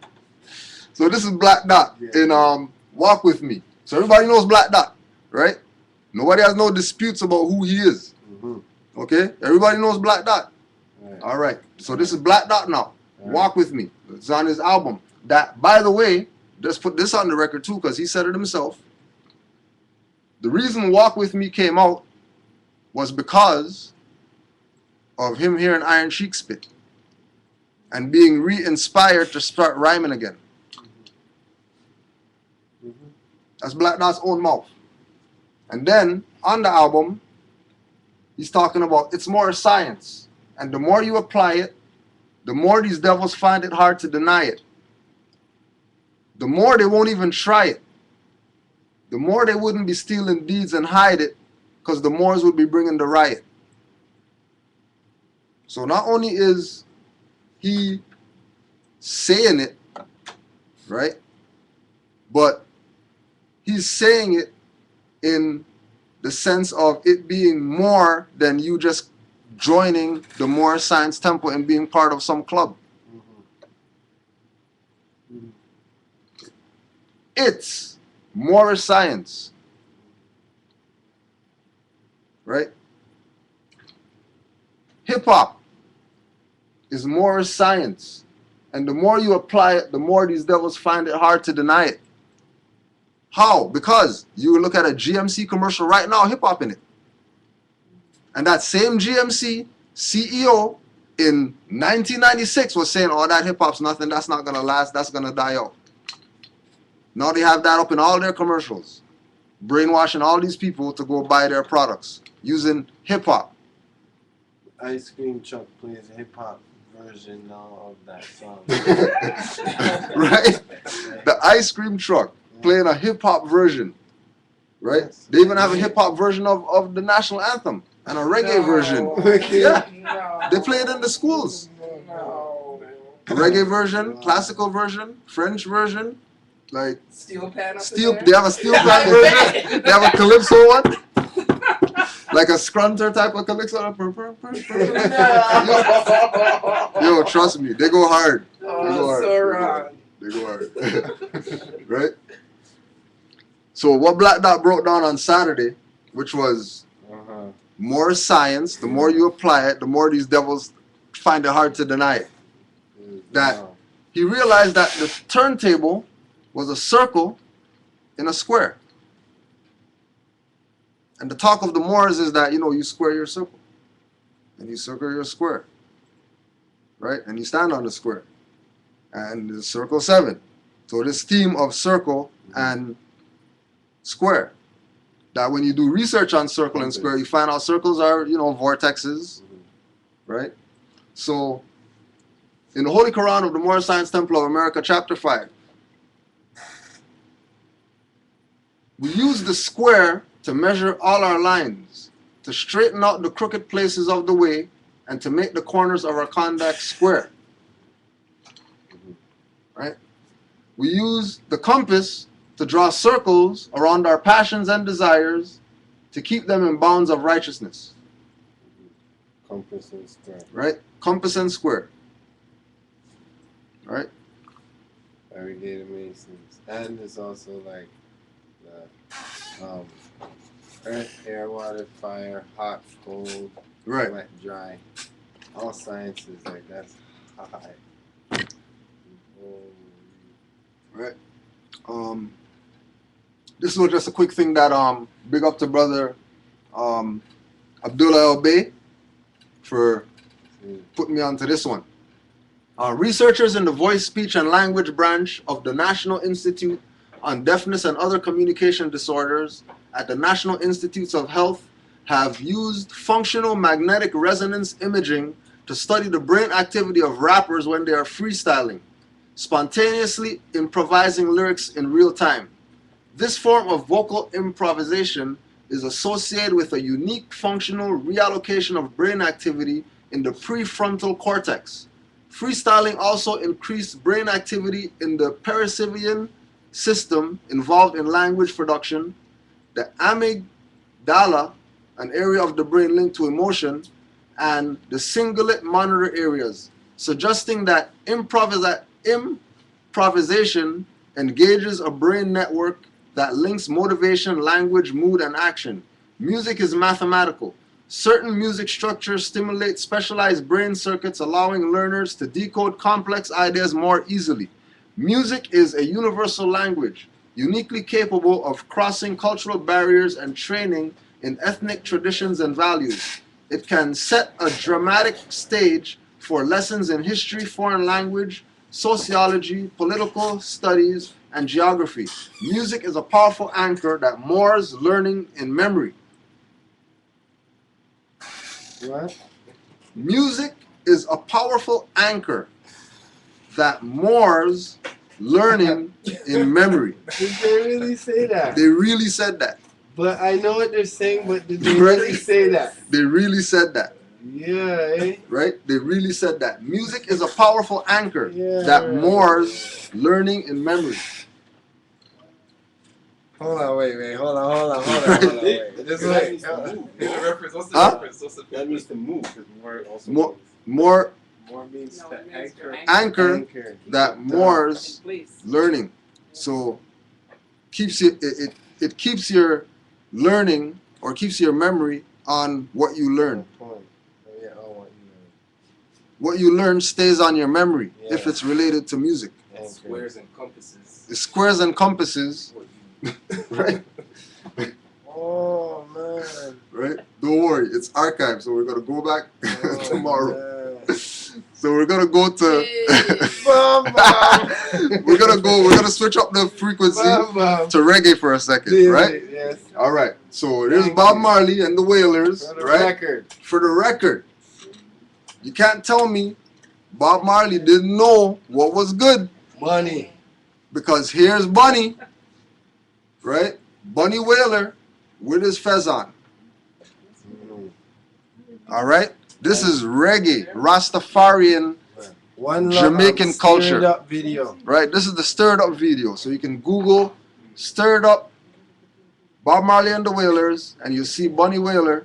So this is Black Dot in Walk With Me. So everybody knows Black Dot, right? Nobody has no disputes about who he is. Okay? Everybody knows Black Dot. All right, so this is Black Dot now. Walk With Me. It's on his album. That, by the way, just put this on the record too, because he said it himself. The reason Walk With Me came out was because of him hearing Iron Sheikh spit and being re-inspired to start rhyming again. That's Black Dot's own mouth. And then on the album, he's talking about it's more science. And the more you apply it, the more these devils find it hard to deny it. The more they won't even try it. The more they wouldn't be stealing deeds and hide it, because the Moors would be bringing the riot. So not only is he saying it, right, but he's saying it in the sense of it being more than you just joining the Moorish Science Temple and being part of some club. It's Moorish science. Right? Hip-hop is Moorish science. And the more you apply it, the more these devils find it hard to deny it. How? Because you look at a GMC commercial right now, hip-hop in it. And that same GMC CEO in 1996 was saying, oh, that hip-hop's nothing, that's not going to last, that's going to die out. Now they have that up in all their commercials, brainwashing all these people to go buy their products using hip-hop. Ice cream truck plays a hip-hop version now of that song. Right? The ice cream truck playing a hip-hop version. Right? Yes. They even have a hip-hop version of the national anthem. And a reggae version. Yeah. They play it in the schools. Reggae version, classical version, French version, like Steel pan up steel. there. They have a steel pan version. They have a calypso one, like a scrunter type of calypso. Yo, trust me, they go hard. Oh, so wrong. They go hard. Right? So what Black Dot broke down on Saturday, which was more science, the more you apply it, the more these devils find it hard to deny it. That he realized that the turntable was a circle in a square. And the talk of the Moors is that, you square your circle. And you circle your square. Right? And you stand on the square. And the circle 7. So this theme of circle and square. That when you do research on circle and square, you find out circles are, vortexes. Right? So, in the Holy Quran of the Moorish Science Temple of America, chapter 5, we use the square to measure all our lines, to straighten out the crooked places of the way, and to make the corners of our conduct square. Right? We use the compass to draw circles around our passions and desires to keep them in bounds of righteousness. Compass and square. Right? Compass and square. Right? Variegated masons. And there's also like the earth, air, water, fire, hot, cold, Right. wet, dry. All sciences, like that's high. Right. This was just a quick thing that big up to brother Abdullah El Bey for putting me onto this one. Researchers in the voice, speech, and language branch of the National Institute on Deafness and Other Communication Disorders at the National Institutes of Health have used functional magnetic resonance imaging to study the brain activity of rappers when they are freestyling, spontaneously improvising lyrics in real time. This form of vocal improvisation is associated with a unique functional reallocation of brain activity in the prefrontal cortex. Freestyling also increased brain activity in the perception system involved in language production, the amygdala, an area of the brain linked to emotion, and the cingulate monitor areas, suggesting that improvisation engages a brain network that links motivation, language, mood, and action. Music is mathematical. Certain music structures stimulate specialized brain circuits, allowing learners to decode complex ideas more easily. Music is a universal language, uniquely capable of crossing cultural barriers and training in ethnic traditions and values. It can set a dramatic stage for lessons in history, foreign language, sociology, political studies, and geography. Music is a powerful anchor that moors learning in memory. What? Music is a powerful anchor that moors learning in memory. Did they really say that? They really said that. But I know what they're saying, but did they really say that? They really said that. Yeah, eh? Right? They really said that. Music is a powerful anchor that moors learning in memory. Hold on, wait. Hold on. Wait. This way. What's the reference? That means to move. Because more also More means No, to it means to anchor anchor. that moors Please. learning. So keeps it keeps your learning or keeps your memory on what you learn. What you learn stays on your memory if it's related to music. squares and compasses. It's squares and compasses, right? Oh man. Right? Don't worry, it's archived, so we're gonna go back tomorrow. So we're gonna go to we're gonna switch up the frequency to reggae for a second, right? Yes. All right. So there's Bob Marley and the Wailers, For the right? record. For the record, you can't tell me Bob Marley didn't know what was good, Money. because here's Bunny, right? Bunny Wailer with his fez on. All right. This is reggae, Rastafarian, One Jamaican culture. Up video. right? This is the stirred up video. So you can Google stirred up Bob Marley and the Wailers, and you see Bunny Wailer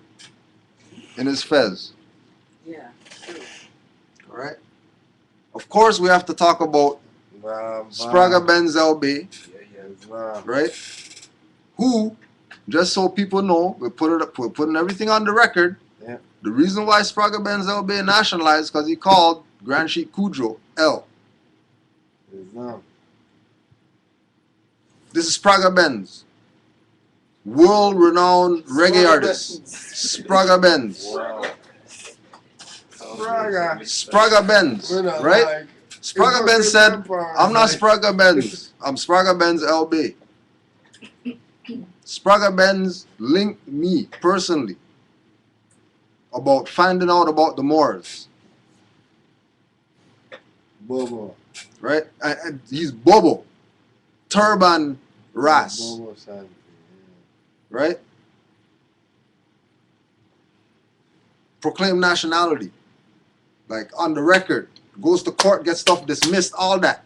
in his fez. Yeah. True. All right. Of course, we have to talk about Sprague Benzel Bay, right? Who, just so people know, we're putting everything on the record. Yeah. The reason why Sprague Benzel Bay nationalized because he called Grand Sheikh Kudjo L. This is Spraga Benz, world-renowned reggae artist. Spraga Benz. Wow. Spraga. Spraga Benz, We're not right? like- Spraga Benz said, I'm not Spraga Benz. I'm Spraga Benz LB. Spraga Benz linked me personally about finding out about the Moors, Bobo. right? And he's Bobo, turban ras, Bobo San. right? Proclaim nationality, like on the record, goes to court, gets stuff dismissed, all that.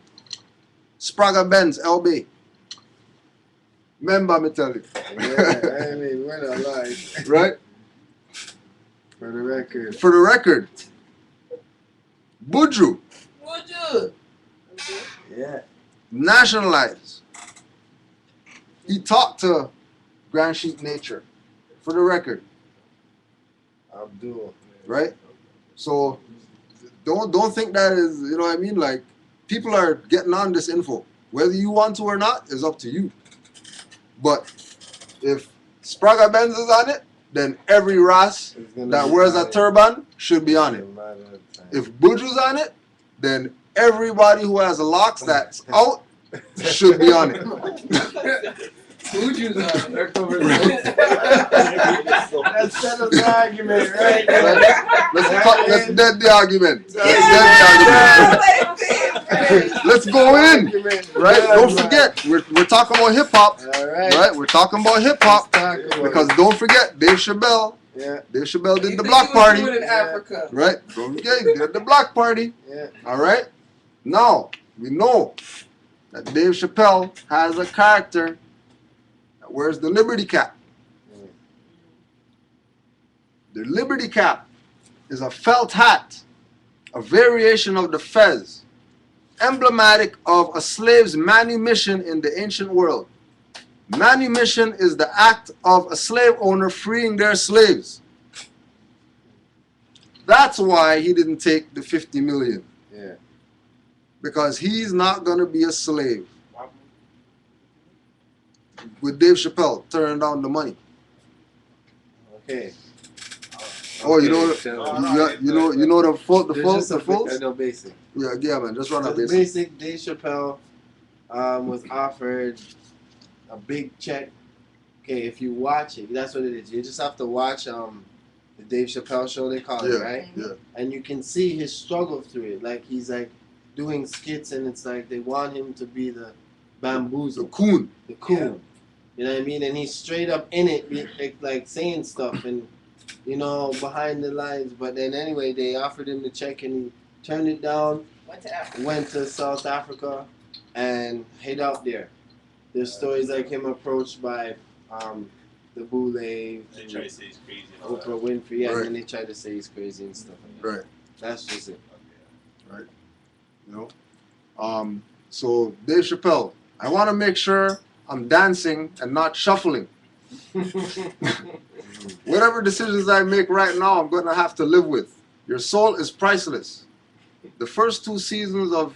Spraga Benz LB. Remember me tell you. Yeah, I mean, we're not like. Right? For the record. For the record, Buju, Would you? Yeah. nationalized. He talked to Grand Sheikh Nature. For the record, Abdul. right? So don't think that is, you know what I mean? Like, people are getting on this info. Whether you want to or not is up to you. But if Spraga Benz is on it, then every Ras that wears a turban should be on it. If Buju's on it, then everybody who has locks that's out should be on it. Would you? They're covered. Let's settle the argument right Let's dead the argument. Let's go in. Right? Don't forget, we're talking about hip hop. All right. Right? We're talking about hip hop. Talk about Because it. don't forget, Dave Chappelle. Yeah. Dave Chappelle You did the think block he was party. doing it in Africa. Right? Don't forget, he did the block party. Yeah. Alright? Now, we know that Dave Chappelle has a character that wears the Liberty Cap. The Liberty Cap is a felt hat, a variation of the fez, emblematic of a slave's manumission in the ancient world. Manumission is the act of a slave owner freeing their slaves. That's why he didn't take the 50 million. Yeah. Because he's not going to be a slave. With Dave Chappelle turning down the money. Okay. Oh, you know, Okay, you know the full, the There's full, just the a full. bit- no basic. Yeah, man. Just run up Just basic. basic. Dave Chappelle was offered a big check. Okay, if you watch it, that's what it is. You just have to watch the Dave Chappelle show, they call it, Yeah, right? yeah. And you can see his struggle through it. Like, he's like doing skits, and it's like they want him to be the The bamboozle, coon. the coon. You know what I mean? And he's straight up in it, like saying stuff and, you know, behind the lines. But then anyway, they offered him the check, and he turned it down. Went to Africa. Went to South Africa and hid out there. There's stories like him approached by the Boule, They try to say he's crazy. and all that. Oprah Winfrey, yeah, Right. and then they tried to say he's crazy and stuff like that. Right. That's just it. You know. So Dave Chappelle, I want to make sure I'm dancing and not shuffling. Whatever decisions I make right now, I'm going to have to live with. Your soul is priceless. The first 2 seasons of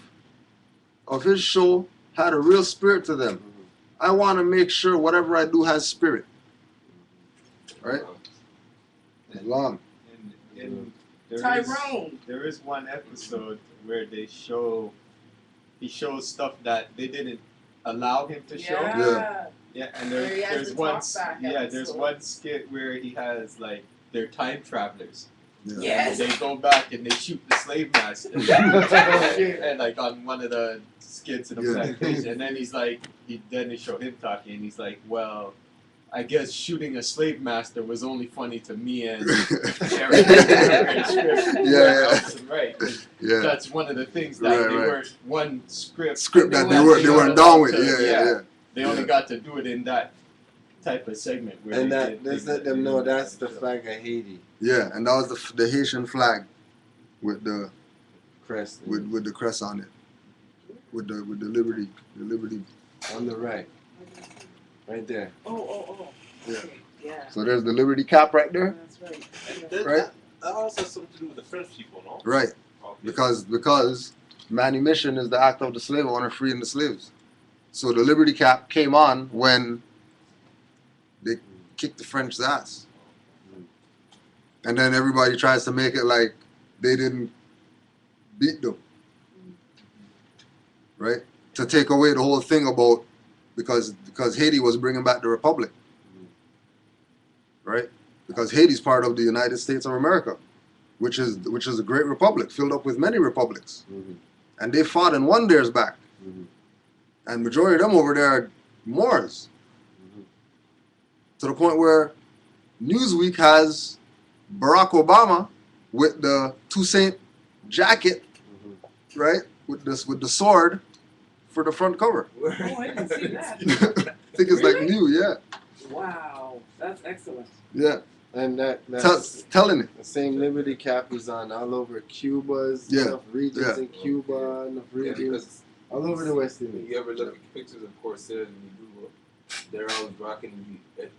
his show had a real spirit to them. I want to make sure whatever I do has spirit. Right? Long. And there is, Tyrone. there is one episode where he shows stuff that they didn't allow him to show. Yeah. Yeah, and Where he has there's the one talk back there's episode. one skit where he has like they're time travelers. Yes. They go back and they shoot the slave master. And like on one of the skits in the Yeah. plantation, and then he's like, then they show him talking, and he's like, well, I guess shooting a slave master was only funny to me and Eric. Yeah. Right. Yeah. That's one of the things that Right, they right. weren't one script That they weren't down with. Yeah. They only got to do it in that type of segment where And they that did let's things let that them they know didn't that's the do. flag of Haiti. Yeah, and that was the Haitian flag with the Crest with the crest on it, with the liberty on the right. Right there. Oh. Yeah. Okay. Yeah. So there's the liberty cap right there, That's right. And that, Right. that also has something to do with the French people, no? right? Okay. Because manumission is the act of the slave owner freeing the slaves. So the Liberty Cap came on when they kicked the French's ass. And then everybody tries to make it like they didn't beat them. Right? To take away the whole thing about because Haiti was bringing back the Republic. Right? Because Haiti's part of the United States of America, which is a great republic, filled up with many republics. And they fought and won theirs back. And majority of them over there are Moors. To the point where Newsweek has Barack Obama with the Toussaint jacket, right? With the sword for the front cover. Oh, I didn't see that. I think it's like new, yeah. Wow, that's excellent. Yeah. And that's Telling it. the same Liberty Cap is on all over Cuba's Yeah. enough regions Yeah. in Cuba, enough Yeah, regions because all over the West Indies. you ever look at pictures of Corsairs and you Google, they're always rocking. You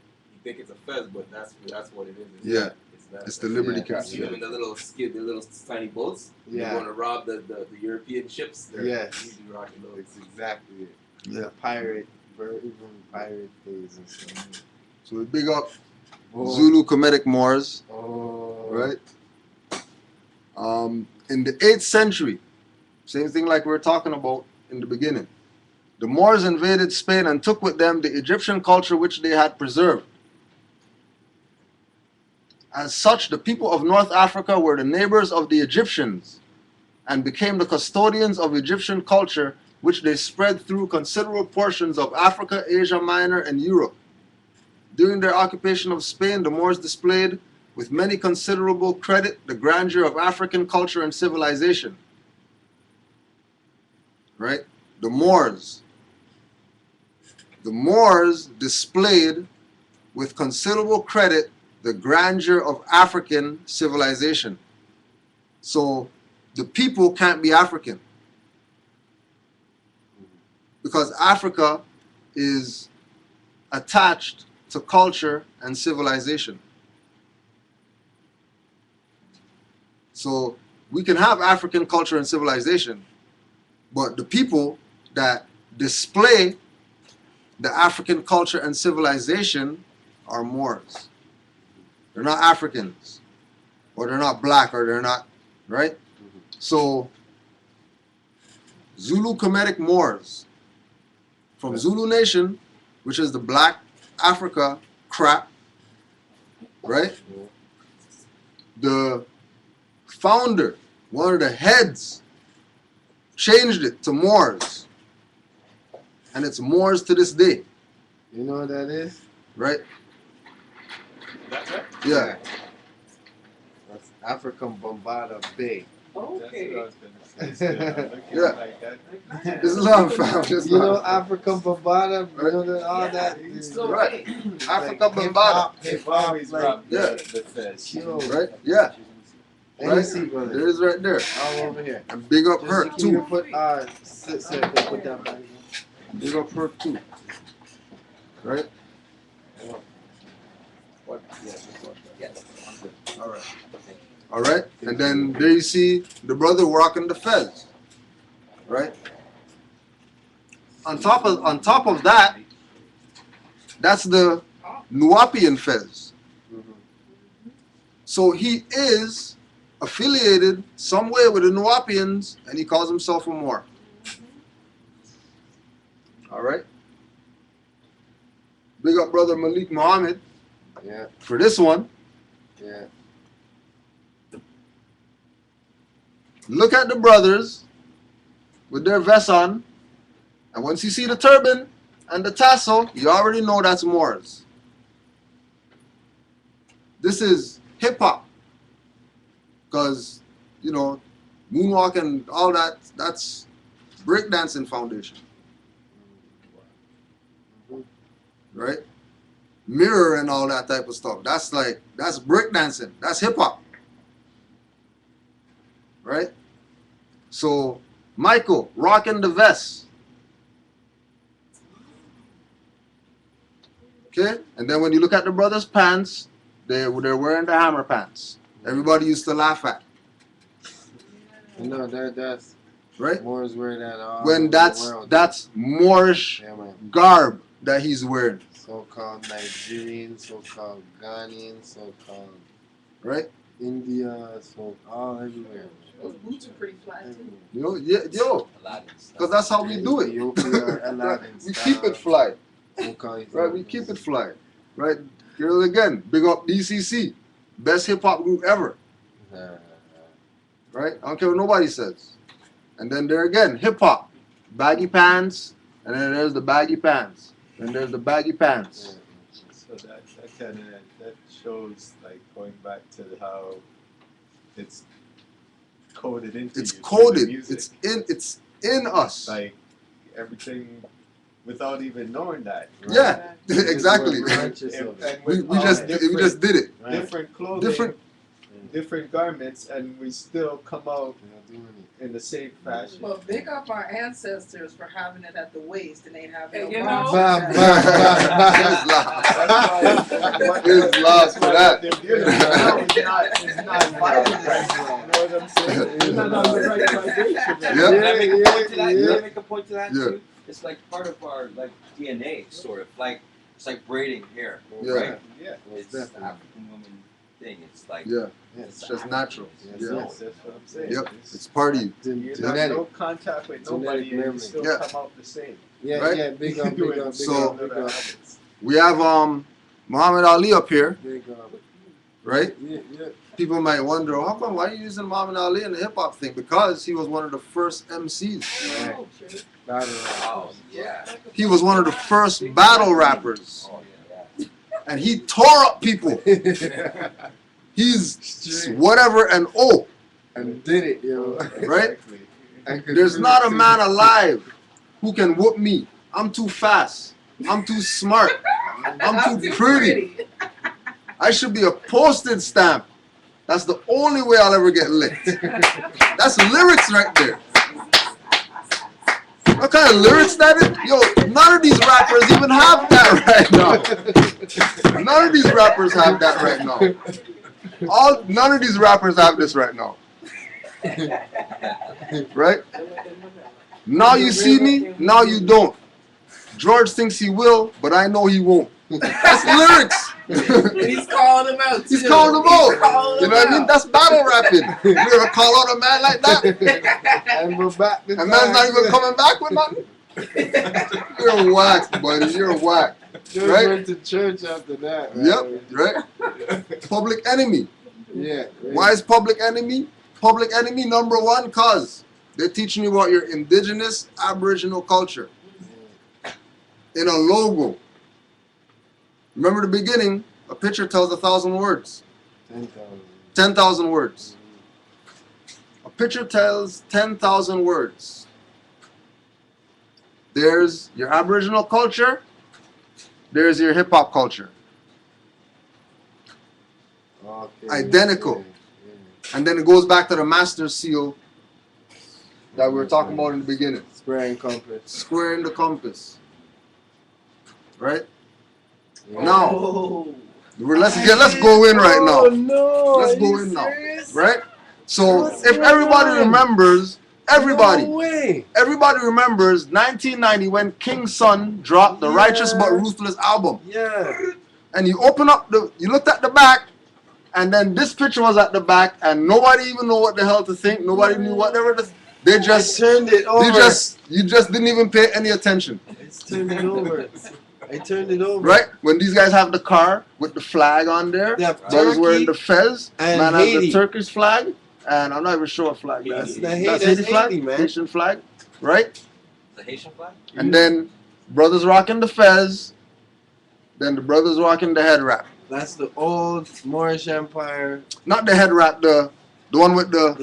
think it's a fez, but that's what it is. Yeah. That. It's the Liberty Yeah. Cap. You see them in the little skid, the little tiny boats. Yeah. They're going to rob the European ships. They're Yes. usually rocking those. It's exactly it. Yeah. Pirate, even pirate days and stuff. So we big up Oh. Zulu Kemetic Moors, Oh. right? In the 8th century, same thing like we were talking about in the beginning. The Moors invaded Spain and took with them the Egyptian culture which they had preserved. As such, the people of North Africa were the neighbors of the Egyptians and became the custodians of Egyptian culture, which they spread through considerable portions of Africa, Asia Minor, and Europe. During their occupation of Spain, the Moors displayed with many considerable credit the grandeur of African culture and civilization. Right? The Moors displayed with considerable credit the grandeur of African civilization. So the people can't be African. Because Africa is attached to culture and civilization. So we can have African culture and civilization, but the people that display the African culture and civilization are Moors. They're not Africans, or they're not black, or they're not, right? So Zulu Kemetic Moors from Zulu Nation, which is the black Africa crap, right? The founder, one of the heads, changed it to Moors. And it's Moors to this day, You know what that is? right? That's right. Yeah. That's African Bombada Bay. Okay. Yeah. Islam, fam. You know African Bombada? You know all Yeah. that? So Right. great. Africa Bombada. Hip Always hop, rock yeah. the fez. Yo, Right? Yeah. Any seat, brother. There is right there. All over here. And big up her Just keep too. it put, sit, put that back. Big up her too. Right? What? Yeah, just watch that. Yes. All right. All right. And then there you see the brother rocking the fez. Right? On top of that, that's the Nuapian fez. So he is affiliated some way with the Nuapians, and he calls himself a Moor. All right. Big up brother Malik Muhammad Yeah, for this one. yeah. Look at the brothers with their vests on, and once you see the turban and the tassel, you already know that's Moors. This is hip hop, because you know, moonwalk and all that, that's breakdancing foundation, right? Mirror and all that type of stuff. That's breakdancing. That's hip hop, right? So Michael rocking the vest, okay? And then when you look at the brothers' pants, they're wearing the hammer pants. Everybody used to laugh at, No, that's right? Moors wear that all When over that's the world. that's Moorish Yeah, man. garb that he's wearing, So-called Nigerian, so-called Ghanaian, so-called right? India, so all everywhere. Those boots are pretty flat too. You know, yo, because that's how we do it. Ethiopia, Aladdin We keep it fly, right? We keep it fly, right? Here again, big up BCC, best hip hop group ever, right? I don't care what nobody says. And then there again, hip hop, baggy pants, and then there's the baggy pants, and there's the baggy pants. So that kind of that shows like going back to how it's coded into It's you through the coded. music. It's in us. Like everything without even knowing that. Right? Yeah, exactly. And We with just all we just did it. different clothing, Different. different garments, and we still come out in the same fashion. Well, big up our ancestors for having it at the waist and they have no You bottom. know? It's lost for that. It's not vibrant right now. You know what I'm saying? It's not on the right vibration. Yeah. Can I make a point to that Yeah. too? It's like part of our like DNA, sort of like it's like braiding hair, Yeah. right? Yeah. It's the African woman thing. It's like Yeah, it's it's just natural. Yes, Yeah. that's what I'm saying. Yep, it's party. You have Genetic. no contact with Genetic nobody, and you memory. still Yeah. come out the same. Yeah, Right? yeah, big up, big up, big So- up, big up, We have Muhammad Ali up here, big up. right? Yeah, yeah. People might wonder, how come, why are you using Muhammad Ali in the hip hop thing? Because he was one of the first MCs. Oh, true. Battle oh yeah, He was one of the first battle rappers, oh yeah. and he tore up people. He's Straight. whatever and oh, and did it, yo. right? And could There's do not it a too. man alive who can whoop me. I'm too fast. I'm too smart. I'm too pretty. I should be a postage stamp. That's the only way I'll ever get licked. That's lyrics right there. What kind of lyrics that is? Yo, none of these rappers even have that right now. None of these rappers have that right now. None of these rappers have this right now. Right? Now you see me, now you don't. George thinks he will, but I know he won't. That's lyrics. He's calling them out. He's too. calling them He's out. calling You know what I them mean? out. That's battle rapping. You ever call out a man like that? And we're back. And man's not even coming back with nothing? You're whack, buddy. You're whack. Just right? went to church after that. Man. Yep, right? Public enemy. Yeah. Why is public enemy? Public enemy number one, cause they're teaching you about your indigenous Aboriginal culture in a logo. Remember the beginning, a picture tells 1,000 words. 10,000. 10,000 words. A picture tells 10,000 words. There's your Aboriginal culture. There's your hip hop culture. Okay. Identical. Yeah. And then it goes back to the master seal that we were talking about in the beginning. Square and compass. Square in the compass. Right? Yeah. Now, Oh. let's go in right Oh now. no! Let's Are go you in now. serious? Right? So What's if going everybody on? remembers, everybody. No way. Everybody remembers 1990 when King's Son dropped the Yeah. Righteous But Ruthless album. Yeah. And you open up you looked at the back, and then this picture was at the back, and nobody even know what the hell to think. Nobody knew whatever. They just turned it over. you just didn't even pay any attention. It's turned it over. I turned it over. Right? When these guys have the car with the flag on there, They have brothers wearing the Turkey fez, and man has the Haiti. Turkish flag, and I'm not even sure what flag that's. Haiti. That's That's Haiti flag, Haiti, man. Haitian flag, right? The Haitian flag. And then brothers rocking the fez, then the brothers rocking the head wrap. That's the old Moorish Empire. Not the head wrap, the one with the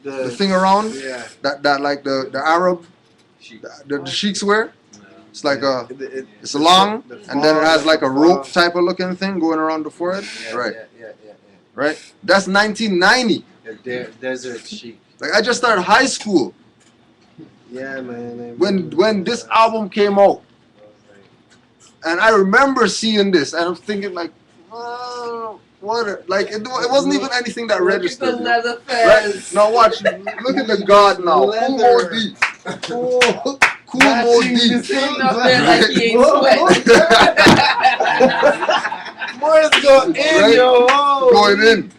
The thing around Yeah. that like the Arab Sheikh. the sheiks wear. It's like It- it's long, the and then it fall, has like a the rope fall. type of looking thing going around the forehead. Yeah, Right, Yeah. right. That's 1990. The Desert Sheikh. Like I just started high school Yeah, man. when this album came out, and I remember seeing this, and I'm thinking like, oh, What? Like it wasn't even anything that Look at registered. the leather Right? fez. Now watch. Look at the God now. Leather. Cool Mo deep. Sitting up there like he ain't sweating. Moorse go in, Right? yo. Going in.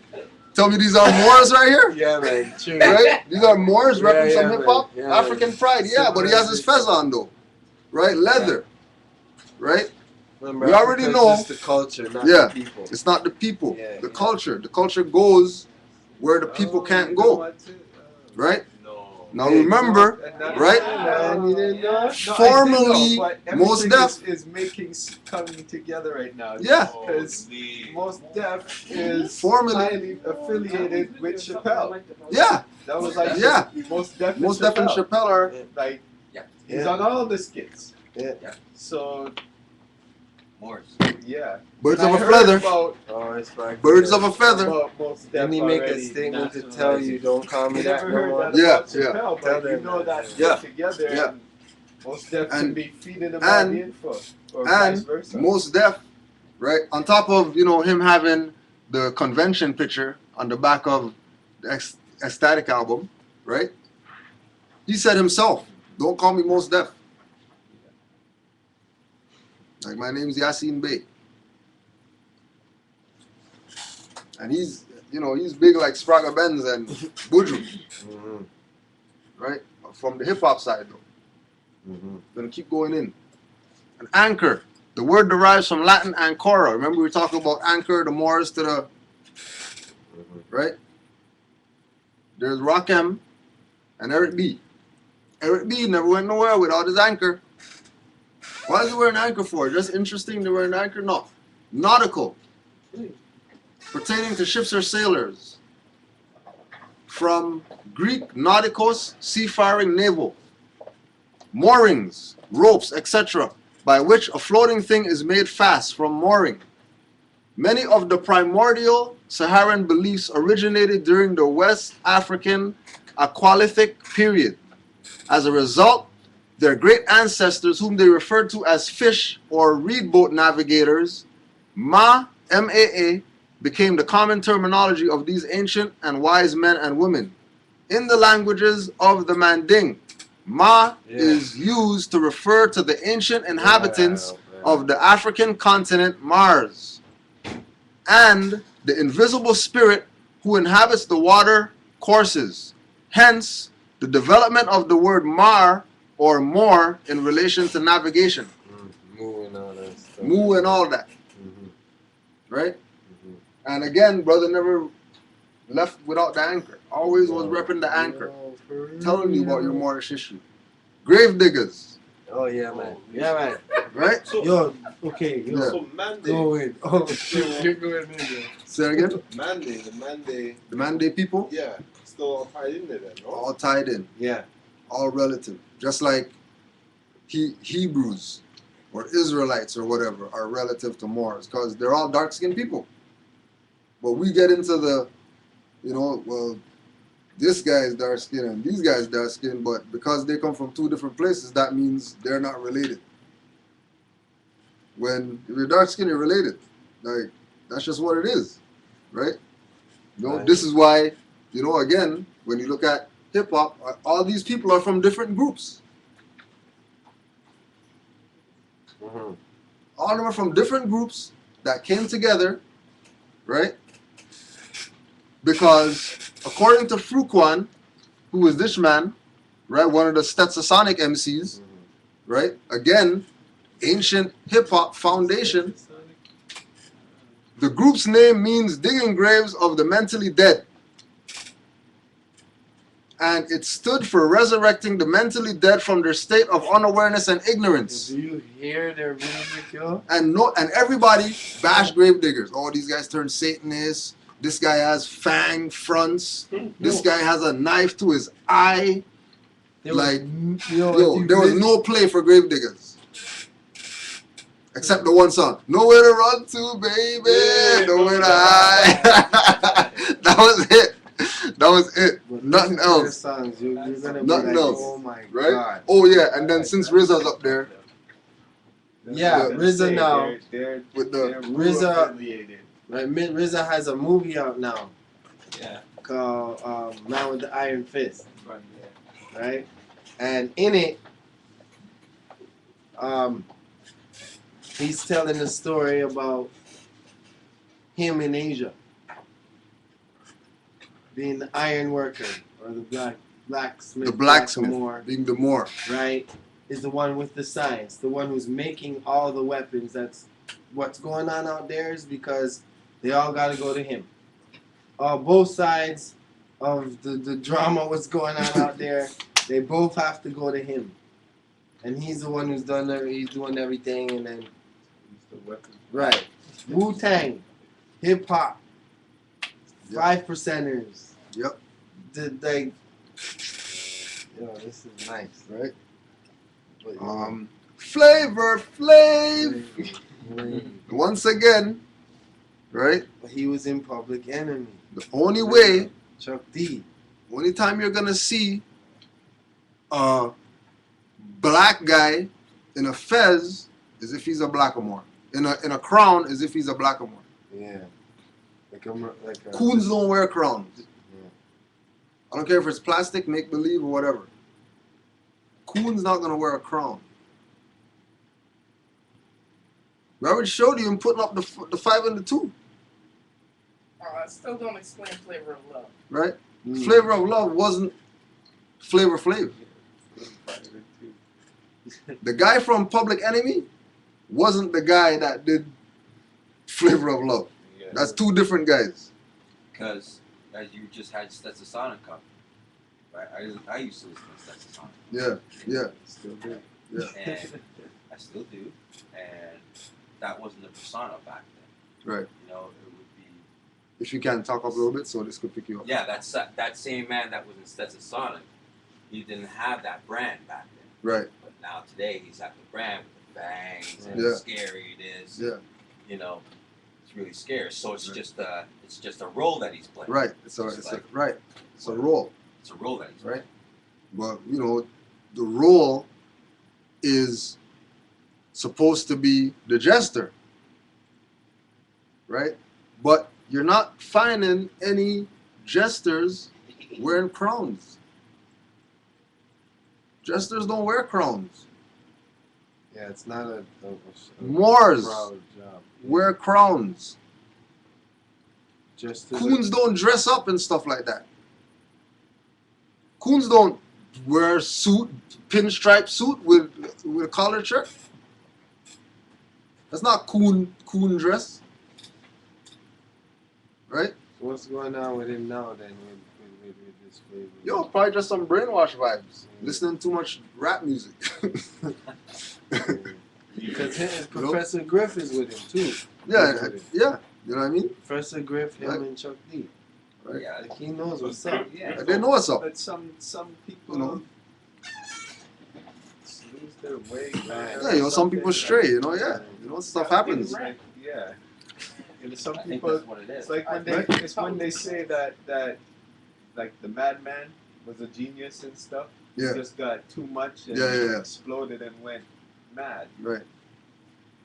Tell me these are Moors right here? Yeah, man. True. Right? These are Moors Yeah, repping some yeah, hip hop. man. Yeah, African man. pride, yeah, but he has his fez on though. Right? Leather. Right? Remember, We already Africa's know- just the culture, not Yeah. the people. It's not the people. Yeah, the yeah. culture. The culture goes where the people can't go. Right? No. Now remember, right? Man, you didn't know? Formerly, Mos Def. is making coming together right now. Yeah. Because Mos Def is Formerly. highly affiliated with Chappelle. Yeah. That was like Yeah. Mos Def and Most Def and Chappelle are. Like he's Yeah. on all the skits. Yeah. So Moorse. yeah. Birds And of I a heard feather. about Oh, it's fine. Birds of a feather. Mos Def Didn't he make a already statement to tell nationalizing. you, don't call me You that never no heard more? that Yeah, about yeah. Chappelle, Tell but you them, know man. that Yeah. together Yeah. and Most Def And- can be feeding them and- all the info. Or vice And versa. Most Def, right? On top of, him having the convention picture on the back of the Ecstatic album, right? He said himself, don't call me Most Def. Like, my name's Yassine Bey. And he's big like Sprague Benz and Buju, Mhm. right? From the hip hop side, though. Mhm. Gonna keep going in. An anchor. The word derives from Latin ancora. Remember we were talking about anchor, the Moors to the, Mhm. right? There's Rakim and Eric B. Eric B never went nowhere without his anchor. Why is he wearing an anchor for? Just interesting to wear an anchor? No. Nautical. Pertaining to ships or sailors. From Greek nautikos, seafaring naval. Moorings, ropes, etc., by which a floating thing is made fast from mooring. Many of the primordial Saharan beliefs originated during the West African Aqualithic period. As a result, their great ancestors, whom they referred to as fish or reed boat navigators, M-A-A, became the common terminology of these ancient and wise men and women. In the languages of the Manding, Ma is used to refer to the ancient inhabitants of the African continent Mars, and the invisible spirit who inhabits the water courses. Hence, the development of the word Mar or Moor in relation to navigation. Moo and all that stuff. Moo and all that, Mhm. right? Mhm. And again, brother never left without the anchor. Always was repping the anchor. Yo, for real. Telling you about your Moorish issue. Grave diggers, Oh, yeah, man. Yeah, man. right? Yo, okay, yo. Yeah. So Monday, Go in. Oh, shit. You're going in there. Say it again. Monday, The Mandé people, yeah, still tied in there, no? all tied in, Yeah. all relative. Just like Hebrews or Israelites or whatever are relative to Moors, because they're all dark-skinned people. But we get into the, well, this guy is dark-skinned and these guys dark-skinned, but because they come from two different places, that means they're not related. When if you're dark-skinned, you're related. Like, that's just what it is, right? Right. This is why, again, when you look at hip-hop, all these people are from different groups. Mhm. All of them are from different groups that came together, right? Because according to Fruquan, who is this man, right? One of the Stetsasonic MCs, right? Again, ancient hip-hop foundation. The group's name means digging graves of the mentally dead. And it stood for resurrecting the mentally dead from their state of unawareness and ignorance. Do you hear their music, yo? And everybody bash grave diggers. Oh, these guys turned Satanists. This guy has fang fronts. This guy has a knife to his eye. There Like, was, Yo, there was no play for grave diggers. Except the one song. Nowhere to run to, baby. Yeah, Nowhere to hide. That was it. That was it. Nothing else. Songs, you're gonna be Nothing like, else. oh my Right? god. Oh, yeah. And then since RZA's up there, Yeah, Yeah. RZA now. They're with the RZA. affiliated. Right, RZA has a movie out now Yeah. called Man with the Iron Fist, Right, yeah. right? And in it, he's telling a story about him in Asia being the iron worker or the blacksmith, The blacksmith, blackamoor, being the Moor. right? Is the one with the science, the one who's making all the weapons. That's what's going on out there is because they all got to go to him. Both sides of the drama, what's going on out there, they both have to go to him. And he's the one who's he's doing everything, and then The weapon. right, Wu-Tang, hip hop, Yep. 5%ers. Yep. Like, yo, this is nice, Right? but Flavor Flav. Once again, right? but he was in Public Enemy. The only way, Chuck D. only time you're gonna see a black guy in a fez is if he's a blackamoor. In a crown is if he's a blackamoor. Yeah. Like a Coons don't wear crowns. I don't care if it's plastic, make believe, or whatever. Coon's not gonna wear a crown. We already showed you him putting up the 5 and the 2, I still don't explain Flavor of Love. right? Flavor of Love wasn't Flavor Flav. The guy from Public Enemy wasn't the guy that did Flavor of Love. Yeah. That's two different guys. Because as you just had Stetsasonic up, right? I used to listen to Stetsasonic. Yeah, yeah. Still do. And I still do. And that wasn't the persona back then. Right. You know, it would be If you can talk up a little bit so this could pick you up. yeah, that same man that was in Stetsasonic, he didn't have that brand back then. Right. But now today he's got the brand with the bangs and Yeah. how scary it is. Yeah. You know, it's really scary. So it's Right. just a role that he's playing. Right. It's a role. It's a role that he's playing. Right. But you know, the role is supposed to be the jester. Right? But you're not finding any jesters wearing crowns. Jesters don't wear crowns. Yeah, it's not a Moors proud job. wear crowns. Just Coons don't dress up and stuff like that. Coons don't wear suit, pinstripe suit with a collared shirt. That's not coon dress. Right? what's going on with him now then with this flavor? Yo, probably just some brainwash vibes. Listening too much rap music. Because Professor Griff is with him too. yeah, yeah. You know what I mean? Professor Griff, him Right. and Chuck D. Right. Yeah, Like he knows what's up. yeah. They know what's up. But some people You know? lose their way. Yeah, you know, some people stray. You know, yeah. You know, stuff happens. Like, yeah. You know, some I think people. that's what it is. It's like when Right. it's when they say that like the madman was a genius and stuff. Yeah. He just got too much and Yeah. exploded and went mad. Right.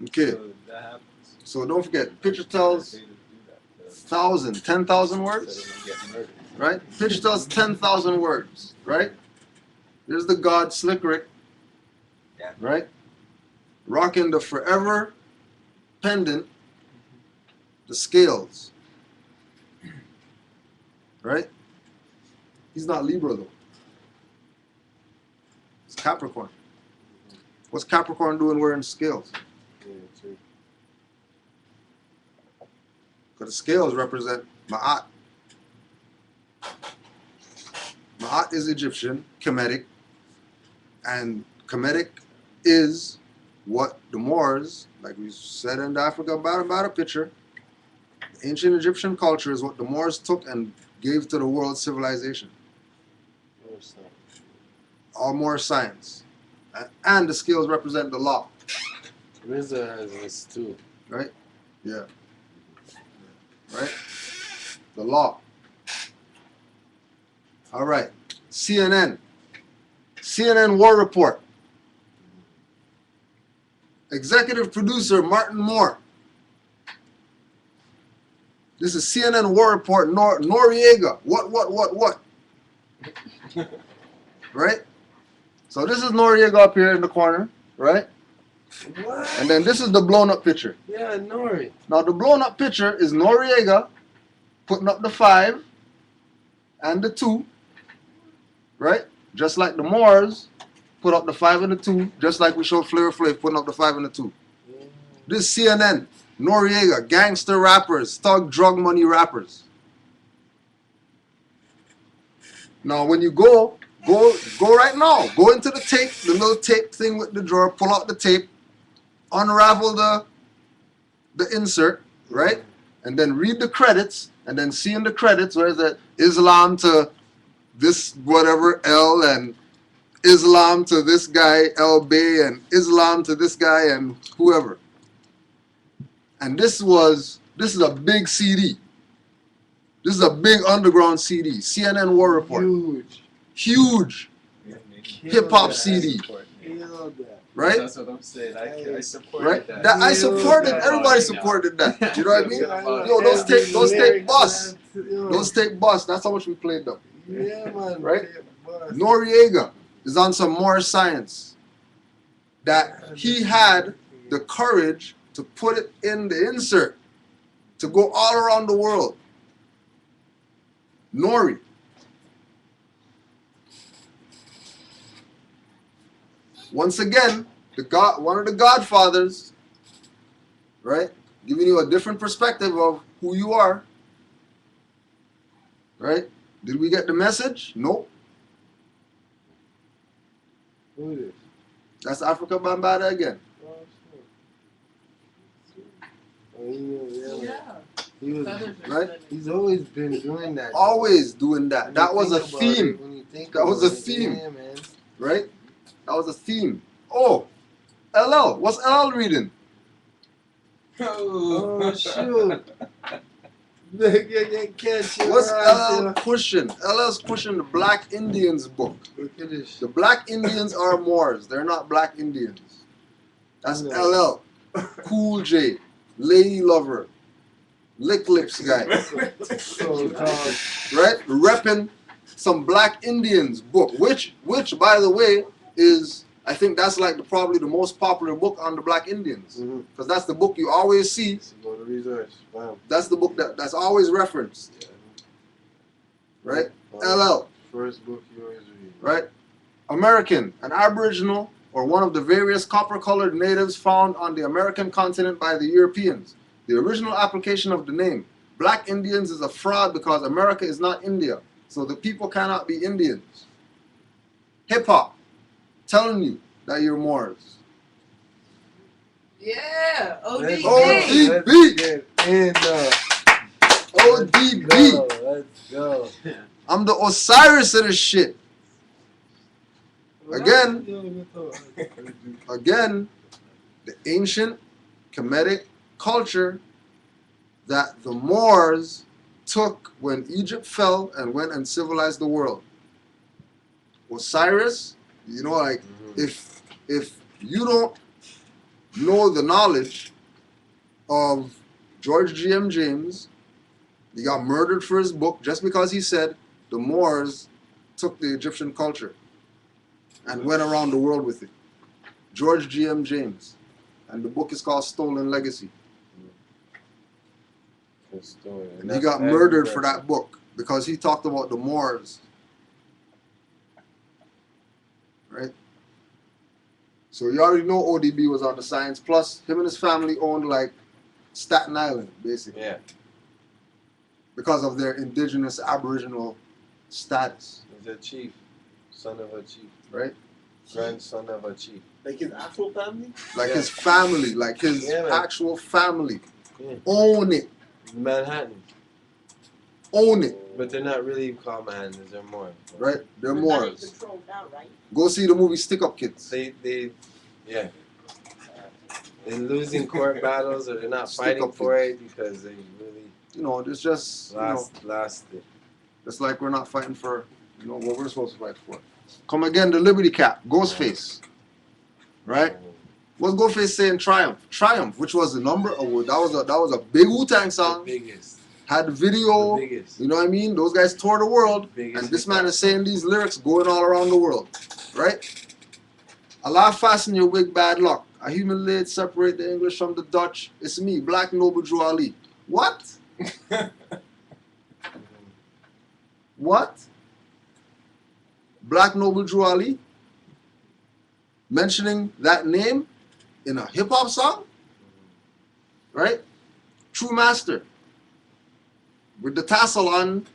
Okay. So that happens. So don't forget, picture tells They do that, 10,000 so words. they don't get murdered. Right? Picture tells 10,000 words. Right? There's the god Slick Rick. Yeah. Right? Rocking the forever pendant, the scales. Right? He's not Libra though. It's Capricorn. What's Capricorn doing wearing scales? Yeah, true. Because the scales represent Ma'at. Ma'at is Egyptian, Kemetic, and Kemetic is what the Moors, like we said in the Africa about a picture, the ancient Egyptian culture is what the Moors took and gave to the world civilization. All Moor science. And the scales represent the law, RZA has this too. right? Yeah. Right? The law. All right. CNN War Report. Executive producer Martin Moore This is CNN War Report. Noriega. What? Right? So this is Noriega up here in the corner, right? What? And then this is the blown up picture. Yeah, Nori. Now the blown up picture is Noriega putting up the 5 and the 2, right? Just like the Moors put up the 5 and the 2, just like we showed Flair Flav putting up the 5 and the 2. This CNN, Noriega, gangster rappers, thug drug money rappers. Now when you go right now. Go into the tape, the little tape thing with the drawer, pull out the tape, unravel the insert, right? And then read the credits, and then see in the credits where is it Islam to this whatever L, and Islam to this guy L Bay, and Islam to this guy and whoever. And this is a big CD. This is a big underground CD. CNN War Report. Huge. Hip hop CD. Right? That's what I'm saying. I supported Right? that. That I supported. Everybody supported that. You know what I mean? Yo, those tape bust. Those tape bust. That's how much we played them. Yeah, man. Right? Noriega is on some more science. That he had the courage to put it in the insert to go all around the world. Nori. Once again, one of the godfathers, right? Giving you a different perspective of who you are. Right? Did we get the message? Nope. Who is it? That's Africa Bambaataa again. Oh, yeah. Yeah. He was, Feathers are Right? stunning. he's always been doing that. Always doing that. When That you was a think about theme. it, when you think That was a about it, theme. Yeah, man. Right? That was a theme. Oh, LL. What's LL reading? Oh, shoot. You catch your What's eyes, LL pushing? LL's pushing the Black Indians book. Look at this. The Black Indians are Moors. They're not Black Indians. That's No. LL. Cool J. Lady Lover. Lick Lips guy. So called. Right? Repping some Black Indians book. Which by the way, is, I think that's like probably the most popular book on the Black Indians. Because that's the book you always see. Go to research. Wow. That's the book that's always referenced. Right? LL. First book you always read. Right? American, an Aboriginal or one of the various copper-colored natives found on the American continent by the Europeans. The original application of the name, Black Indians, is a fraud because America is not India, so the people cannot be Indians. Hip-hop, telling you that you're Moors. Yeah. ODB. ODB. Let's get in ODB. Let's go. I'm the Osiris of this shit. Again, the ancient Kemetic culture that the Moors took when Egypt fell and went and civilized the world. Osiris, you know, like if you don't know the knowledge of George G.M. James, he got murdered for his book just because he said the Moors took the Egyptian culture and went around the world with it. George G.M. James. And the book is called Stolen Legacy. And he got murdered for that book because he talked about the Moors. Right? So you already know ODB was on the science. Plus, him and his family owned like Staten Island, basically. Yeah. Because of their indigenous Aboriginal status. He's a chief. Son of a chief. Right? Grandson of a chief. Like his actual family? Like Yeah. his family, like his Yeah, man. actual family. Yeah. Own it. Manhattan. Own it. But they're not really called Manhattans, they're more. Right? They're But Moors. controlled now, right? Go see the movie Stick Up Kids. Yeah. They're losing court battles or they're not Stick fighting up for kids. it because they really You know, it's just, lost it. it's like we're not fighting for, what we're supposed to fight for. Come again, the Liberty Cap, Ghostface. Right? What's Ghostface saying? Triumph. Triumph, which was the number, that was a big Wu-Tang The song. biggest. had video. The biggest. You know what I mean? Those guys toured the world, Biggest and this hip-hop. man is saying these lyrics going all around the world, right? Allah fasten your wig, bad luck. A human laid separate the English from the Dutch. It's me, Black Noble Drew Ali. What? What? Black Noble Drew Ali? Mentioning that name in a hip hop song? Right? True Master. With the tassel on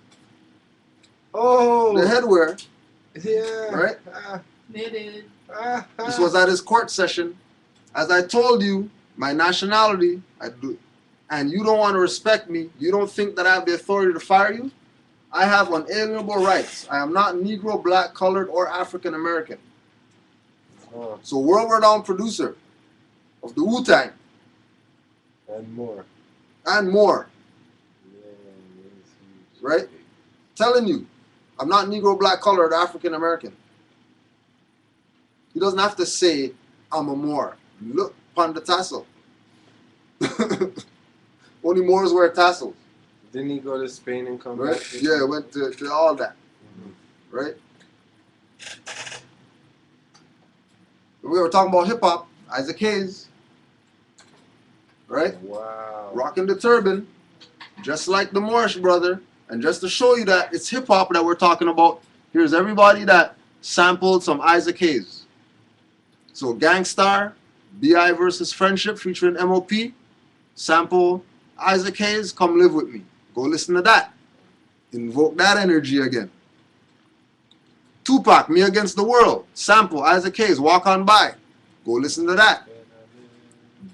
Oh, the headwear, yeah. right? Knitted. This was at his court session. As I told you, my nationality, I do, and you don't want to respect me, you don't think that I have the authority to fire you? I have unalienable rights. I am not Negro, Black, Colored, or African American. Oh, So world renowned producer of the Wu-Tang and more. and more, Yeah, it's huge. right? Telling you, I'm not Negro, Black, Colored, or African American. He doesn't have to say, I'm a Moor. Look upon the tassel. Only Moors wear tassels, Didn't he go to Spain and come right? back? Yeah, went to all that, right? We were talking about hip hop, Isaac Hayes, right? Wow. Rocking the turban, just like the Moorish brother. And just to show you that it's hip hop that we're talking about, here's everybody that sampled some Isaac Hayes. So Gangstar, B.I. versus Friendship featuring M.O.P. Sample Isaac Hayes, Come Live With Me. Go listen to that. Invoke that energy again. Tupac, Me Against the World. Sample Isaac Hayes, Walk On By. Go listen to that.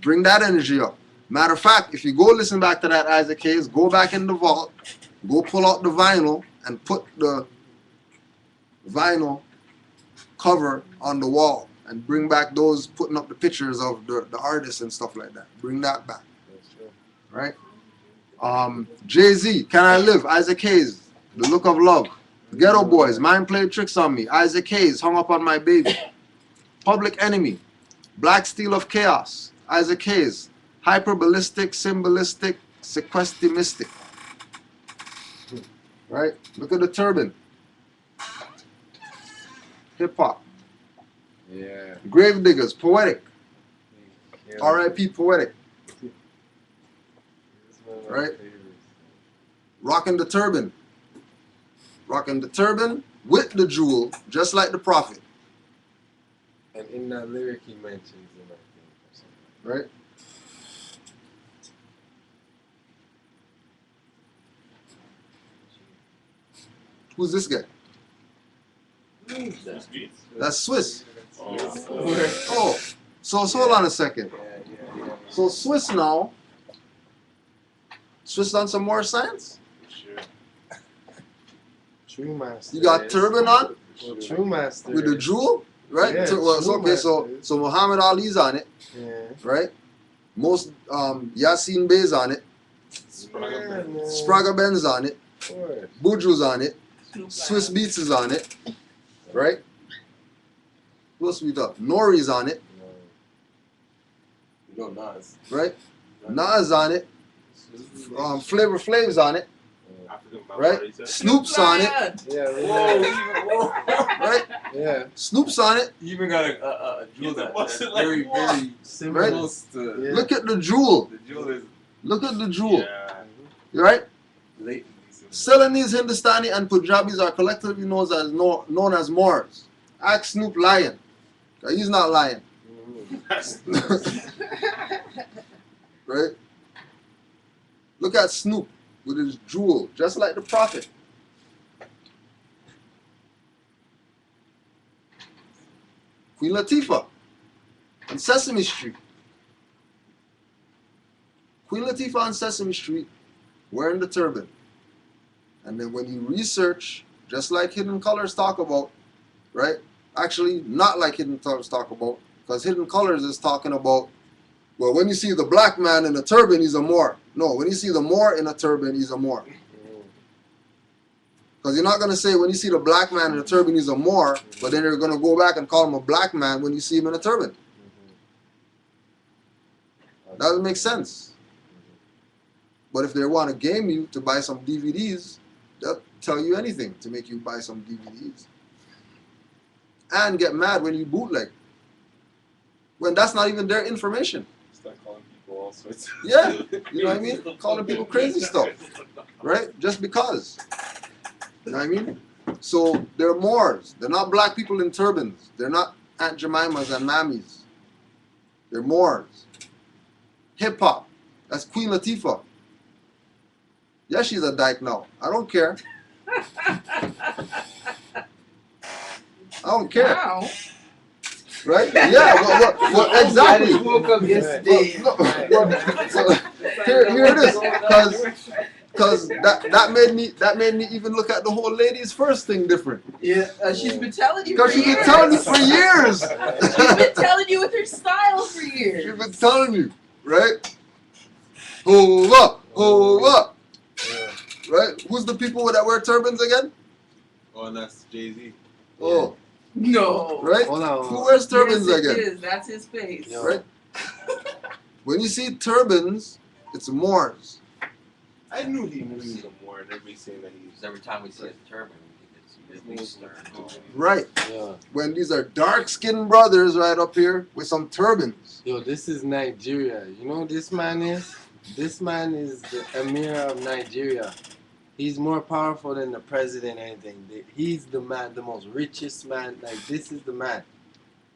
Bring that energy up. Matter of fact, if you go listen back to that Isaac Hayes, go back in the vault, go pull out the vinyl and put the vinyl cover on the wall and bring back those putting up the pictures of the artists and stuff like that. Bring that back, That's true. right? Jay-Z, Can I Live? Isaac Hayes, The Look of Love. Ghetto Boys, Mind Played Tricks on Me. Isaac Hayes, Hung Up on My Baby. Public Enemy, Black Steel of Chaos. Isaac Hayes, Hyperballistic, Symbolistic, Sequestimistic. Right? Look at the turban. Hip hop. Yeah. Gravediggers, Poetic. Yeah. R.I.P. Poetic. It's one of my Right? favorites. Rocking the turban. Rocking the turban with the jewel, just like the prophet. And in that lyric he mentions him, I think, or something. Right? Who's this guy? That's beats. That's Swiss. Oh. Oh, so hold on a second. Yeah. So Swiss now, Swiss done some more science? Sure. True master. You got is- turban on Well, true master. with the is- jewel, right? Yeah, So true okay, so master. Muhammad Ali's on it, Yeah. right? Most Yasin Bey's on it, Yeah, man. Sprague Ben's on it, Of course. Buju's on it, Snoop Swiss Dogg. Beats is on it, right? Who else we got? Nori's on it, You know Nas. right? Nas on it, Flavor Flav's on it, African right? Snoop's on it, Yeah, Whoa, yeah. whoa. right? Yeah. Snoop's on it. You even got a jewel Get the that's busted like very, what? very Similar. close to Yeah. Look at the jewel. the jewel is Look at the jewel, Yeah. right? latently Celanese, Hindustani, and Punjabis are collectively known as Moors. Ask Snoop lying. He's not lying, right? Look at Snoop with his jewel, just like the prophet. Queen Latifah on Sesame Street. Queen Latifah on Sesame Street wearing the turban. And then when you research, just like Hidden Colors talk about, right? Actually, not like Hidden Colors talk about, because Hidden Colors is talking about, well, when you see the black man in a turban, he's a Moor. No, when you see the Moor in a turban, he's a Moor. Because you're not going to say when you see the black man in a turban, he's a Moor, but then you're going to go back and call him a black man when you see him in a turban. That doesn't make sense. But if they want to game you to buy some DVDs, they'll tell you anything to make you buy some DVDs. And get mad when you bootleg. When that's not even their information. Start calling people all sorts. Yeah, you know what I mean? Calling people crazy stuff. Right? Just because. You know what I mean? So they're Moors. They're not black people in turbans. They're not Aunt Jemimas and Mammies. They're Moors. Hip hop. That's Queen Latifah. Yeah, she's a dyke now. I don't care. I don't care. Wow. Right? Yeah, well, exactly. I just woke up yesterday. Here it is. Because that made me even look at the whole ladies first thing different. Yeah, she's been telling you for Because she's years. been telling you for years. She's been telling you with her style for years. She's been telling you, right? Hold up, hold up. Right? Who's the people that wear turbans again? Oh, and that's Jay-Z. Oh, No. right? Hold on. Who wears turbans Yes, it again? is. That's his face. Yo. Right? When you see turbans, it's Moors. I knew he was a Moor, and everybody's saying that he's. Because every time we see a turban, we think it's Eastern. Right. Yeah. When these are dark-skinned brothers right up here with some turbans. Yo, this is Nigeria. You know who this man is? This man is the Emir of Nigeria. He's more powerful than the president or anything. He's the man, the most richest man. Like, this is the man.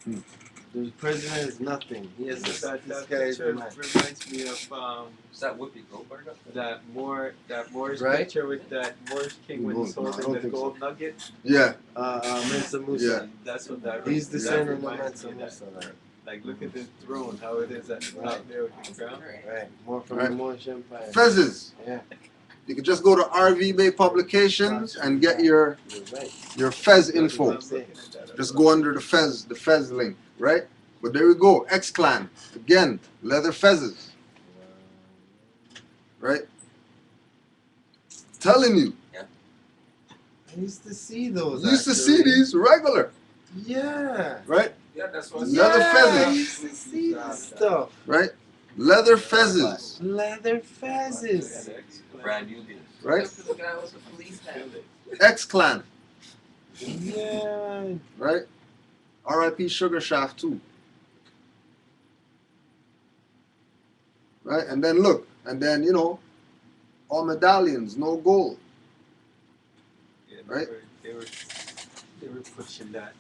The president is nothing. He has this guy is the picture man. reminds me of Is that Whoopi Goldberg up there? that Moorish Right? picture with that Moorish king when he's No, I holding don't the think so. gold nugget. Yeah. Mensa Musa. Yeah. That's what that. He's that descendant of reminds Mensa me of that. Musa. Like, look at this throne, how it is out there with the crown. Right. More from Right. the Moorish Empire. Fezes. Yeah. You can just go to RV Bay Publications and get your You're right. Fez info. I'm looking at that. Just go under the Fez link, right? But there we go, X-Clan. Again, leather Fezes, right? Telling you. I used to see those. You used to see actually. these regular, Yeah. right? Yeah, that's what Leather I Fezes, used to see this stuff. right? Leather Fezes, Leather Fezes. Brand new deals. right? Except for the guy with the police hat. X-Clan, Yeah. right? R.I.P. Sugar Shaft too. Right? And then look, and then, you know, all medallions, no gold. Yeah, Right? They were pushing that.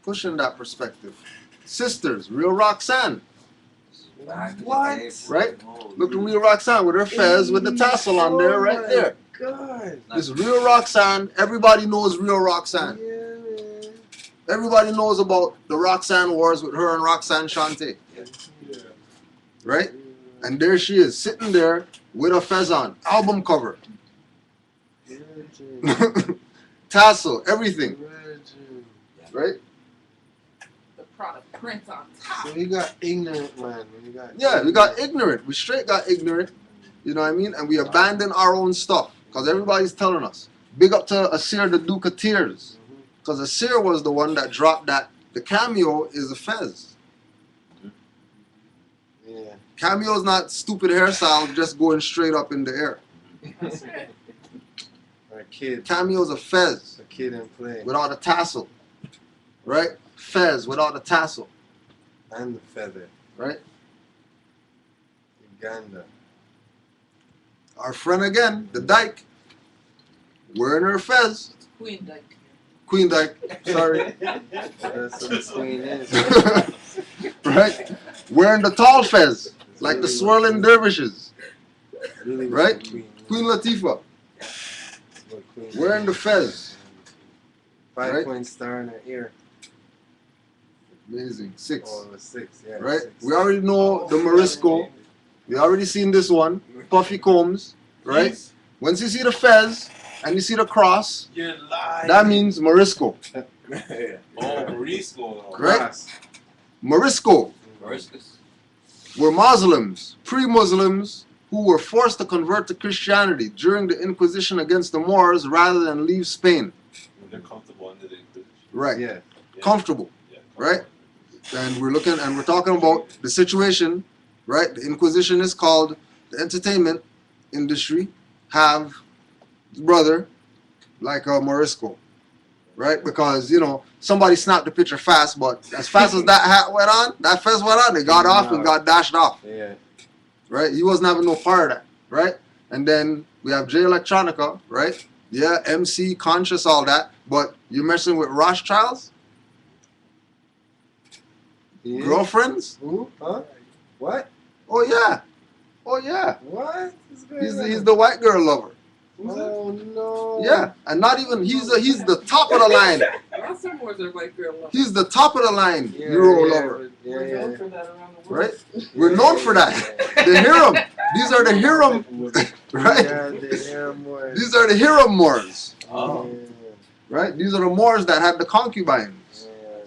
Pushing that perspective. Sisters, real Roxanne, Back in the What? day, Right? holy look at real Roxanne with her fez with the tassel on there, right there. God. This real Roxanne, everybody knows real Roxanne. Yeah, man. Everybody knows about the Roxanne Wars with her and Roxanne Shante, Yeah. right? And there she is, sitting there with a fez on, album cover, Virgin. tassel, everything, Virgin. right? The product print on top. So you got ignorant, man. You got Yeah, we got ignorant. We straight got ignorant, you know what I mean? And we abandoned our own stuff because everybody's telling us. Big up to Asir the Duke of Tears, because Asir was the one that dropped that. The cameo is a fez. Yeah. Cameo's not stupid hairstyle just going straight up in the air. That's it. Or a kid. Cameo's a fez A kid in play. without a tassel, right? Fez without a tassel, And the feather. right? Uganda. Our friend again, the dyke, wearing her fez. It's Queen Dyke. Queen dyke, sorry. That's what the queen is. Right? Wearing the tall fez, like the swirling dervishes. Really was Right? the Queen. Queen Latifah, What queen wearing the fez. 5-point right? star in her ear. Amazing. 6. Oh, it was 6, yeah. Right? 6. We already know the Morisco. We already seen this one. Puffy combs. Right? Once you see the fez and you see the cross, You're lying. that means Morisco. Oh, Maurice going on. Right? Cross. Morisco Mariscus. were Muslims, pre-Muslims, who were forced to convert to Christianity during the Inquisition against the Moors rather than leave Spain. They're comfortable under the Inquisition. Right. Yeah. Yeah. Comfortable. Yeah. Right? And we're talking about the situation, right? The Inquisition is called the entertainment industry have brother like Morisco, right? Because somebody snapped the picture fast, but as fast as that hat went on, that fez went on, they got off and got dashed off. Yeah. Right? He wasn't having no part of that, right? And then we have J Electronica, right? Yeah, MC, conscious, all that. But you're messing with Rothschilds, Yeah. girlfriends. Who? Huh? What? Oh yeah, oh yeah. What? He's the white girl lover. Oh no. Yeah, and not even he's the top of the line. Nas and Moorish are white girl lovers. He's the top of the line Yeah, Euro yeah, lover, Yeah, We're known yeah. for that around the world. right? We're known for that. The harem. These are the harem, right? Yeah, the harem more. These are the harem Moors, Oh. right? These are the Moors that had the concubines, Yeah.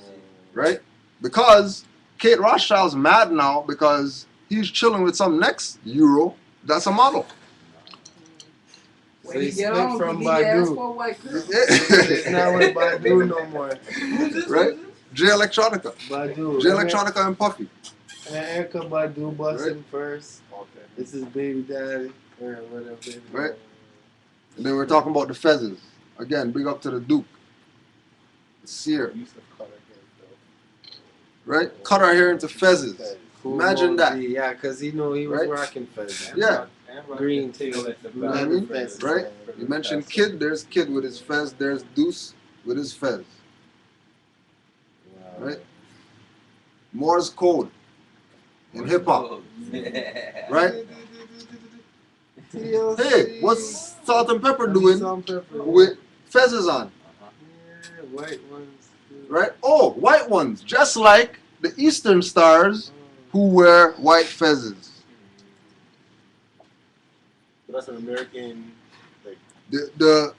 right? Because Kate Rothschild's mad now because he's chilling with some next Euro that's a model. So When he you get split on, from you need to ask Badu. for a white girl. It's not with Badu no more. Right? J Electronica. Badu. J Electronica and Puffy. And Erica Badu busting Right. first. This is baby daddy. Or whatever. Baby Right. daddy. And then we're talking about the fezes. Again, big up to the Duke. Seer. Right? Cut our hair into fezes. Cool Imagine that. Mosey. Yeah, because he knew he was Right? rocking fez. Yeah. Green tail too. at the You know what I back. mean? Fez. Right? You mentioned Kid, there's Kid with his fez, there's Deuce with his fez. Wow. Right? Morse code in hip hop. Right? TLC. Hey, what's Salt and Pepper doing Salt and Pepper. with fezes on? Yeah, white ones. Too. Right? Oh, white ones, just like the Eastern Stars who wear white fezes. But that's an American. The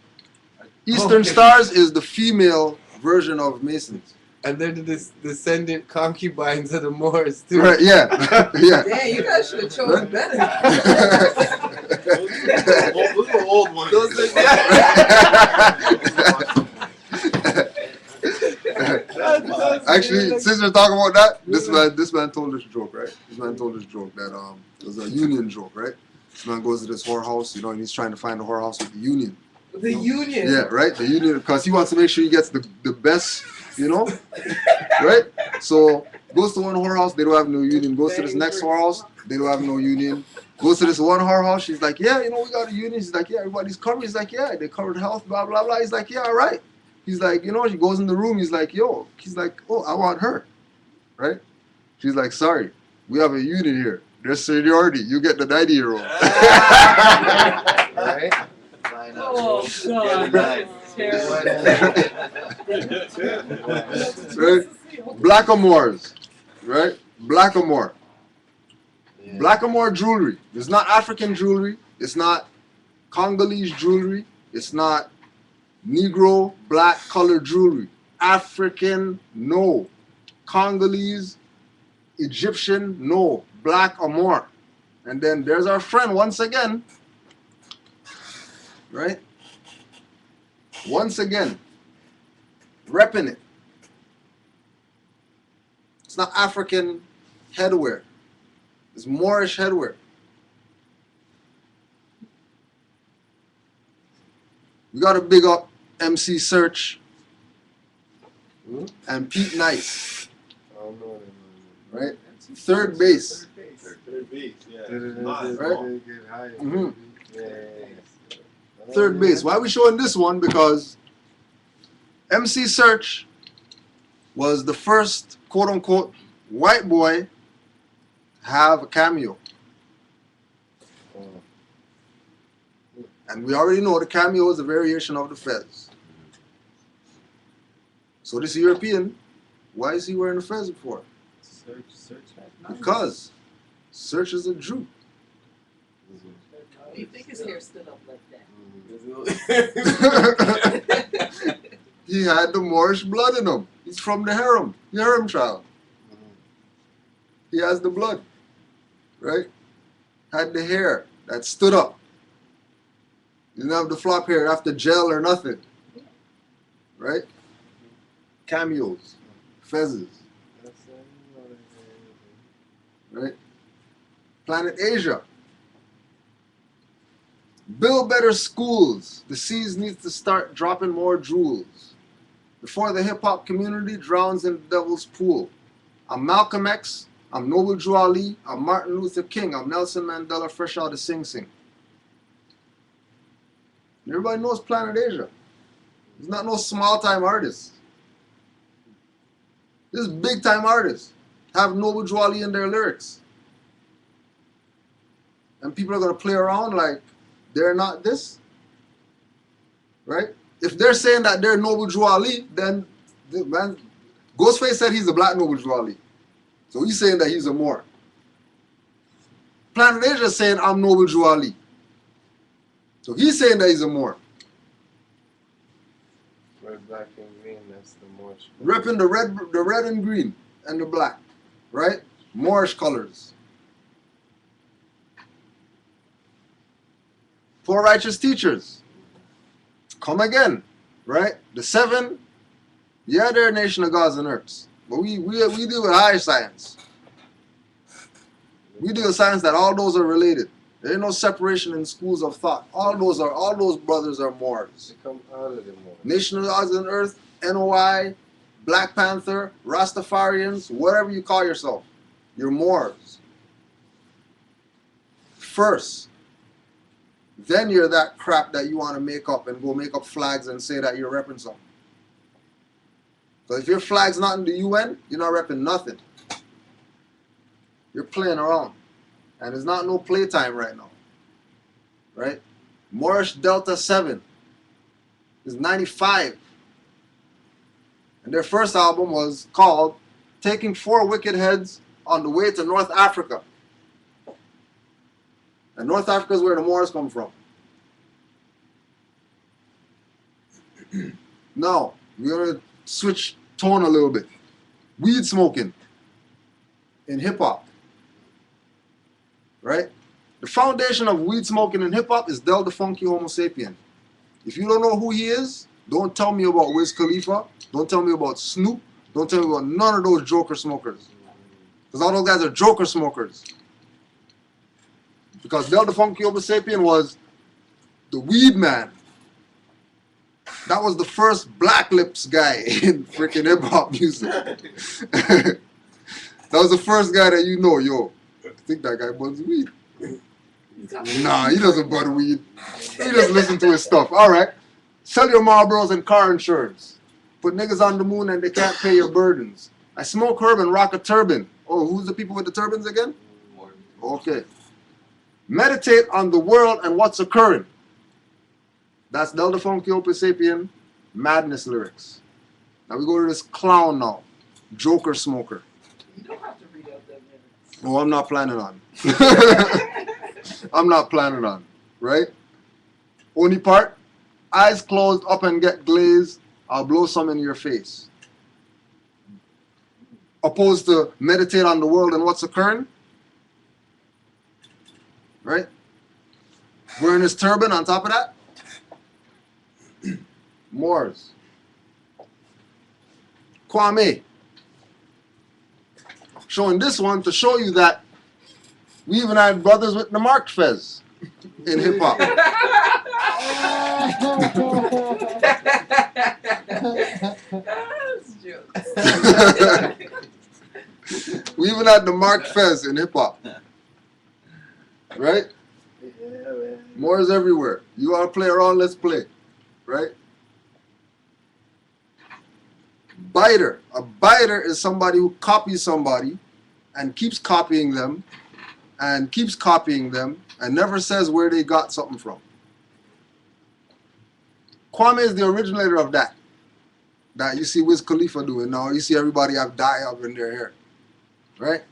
Eastern Stars is the female version of Masons. And they're the descendant concubines of the Moors too. Right, yeah. Yeah. Damn, you guys should have chosen Right? better. Those are old ones. Those are- Actually, since we're talking about that, this man told this joke, right? This man told this joke that it was a union joke, right? This man goes to this whorehouse, and he's trying to find a whorehouse with the union. The union. Yeah, right? The union, because he wants to make sure he gets the best, right? So goes to one whorehouse, they don't have no union. Goes to this next whorehouse, they don't have no union. Goes to this one whorehouse, she's like, yeah, we got a union. She's like, yeah, everybody's covered. He's like, yeah, they covered health, blah, blah, blah. He's like, yeah, all right. He's like, she goes in the room. He's like, oh, I want her, right? She's like, sorry, we have a union here. There's seniority. You get the 90-year-old. Right? Oh, God. That's terrible. Right? Blackamoors, right? Blackamoor. Yeah. Blackamoor jewelry. It's not African jewelry. It's not Congolese jewelry. It's not Negro black colored jewelry. African, no. Congolese, Egyptian, no. Blackamoor. And then there's our friend once again. Right? Once again. Repping it. It's not African headwear. It's Moorish headwear. We gotta big up MC Search and Pete Nice, I don't know them. right? Third base. Third base, yeah. Right? Get higher. Mhm. Yeah. Third base. Why are we showing this one? Because MC Search was the first quote-unquote white boy have a cameo. And we already know the cameo is a variation of the fez. So this European, why is he wearing a fez for? Because Search is a Jew. You think his hair stood up like that? He had the Moorish blood in him. He's from the harem child. He has the blood, right? Had the hair that stood up. Didn't have the flop hair after gel or nothing, right? Cameos, fezes, right? Planet Asia. Build better schools. The seas needs to start dropping more jewels. Before the hip-hop community drowns in the devil's pool. I'm Malcolm X. I'm Noble Drew Ali. I'm Martin Luther King. I'm Nelson Mandela, fresh out of Sing Sing. Everybody knows Planet Asia. He's not no small-time artist. This is big-time artists have Noble Drew Ali in their lyrics. And people are going to play around like they're not this. Right? If they're saying that they're Noble Drew Ali, then man, Ghostface said he's a black Noble Drew Ali. So he's saying that he's a Moor. Planet Asia is saying I'm Noble Drew Ali. So he's saying that he's a Moor. Red, black, and green, that's the Moorish. Repping the red and green and the black. Right? Moorish colors. Poor righteous teachers. Come again. Right? The seven, yeah, they're a nation of gods and earths. But we deal with higher science. We deal with science that all those are related. There ain't no separation in schools of thought. All those brothers are Moors. They come out of the Moor. Nation of gods and earth, NOI, Black Panther, Rastafarians, whatever you call yourself. You're Moors. First. Then you're that crap that you want to make up and go make up flags and say that you're repping something. So if your flag's not in the UN, you're not repping nothing. You're playing around. And it's not no playtime right now. Right? Moorish Delta 7 is 95. And their first album was called Taking 4 Wicked Heads on the Way to North Africa. And North Africa is where the Moors come from. Now, we're going to switch tone a little bit. Weed smoking in hip-hop. Right? The foundation of weed smoking in hip-hop is Del the Funky Homo Sapien. If you don't know who he is, don't tell me about Wiz Khalifa. Don't tell me about Snoop. Don't tell me about none of those joker smokers. Because all those guys are joker smokers. Because Del the Funky Homo Sapien was the weed man. That was the first Black Lips guy in freaking hip-hop music. That was the first guy that you know, yo, I think that guy buds weed. Nah, he doesn't bud weed. He just listen to his stuff. All right. Sell your Marlboros and car insurance. Put niggas on the moon and they can't pay your burdens. I smoke herb and rock a turban. Oh, who's the people with the turbans again? Okay. Meditate on the world and what's occurring. That's Del the Funky Homo Sapien madness lyrics. Now we go to this clown now. Joker smoker. You don't have to read out that lyrics. Oh, I'm not planning on. I'm not planning on. Right? Only part, eyes closed up and get glazed. I'll blow some in your face. Opposed to meditate on the world and what's occurring. Right? Wearing his turban on top of that. Moors. Kwame. Showing this one to show you that we even had brothers with the marked fez in hip hop. That's jokes. We even had the marked fez in hip hop. Right? Moors everywhere. You want to play around, let's play. Right? Biter. A biter is somebody who copies somebody and keeps copying them and keeps copying them and never says where they got something from. Kwame is the originator of that. That you see Wiz Khalifa doing now. You see everybody have dye up in their hair. Right?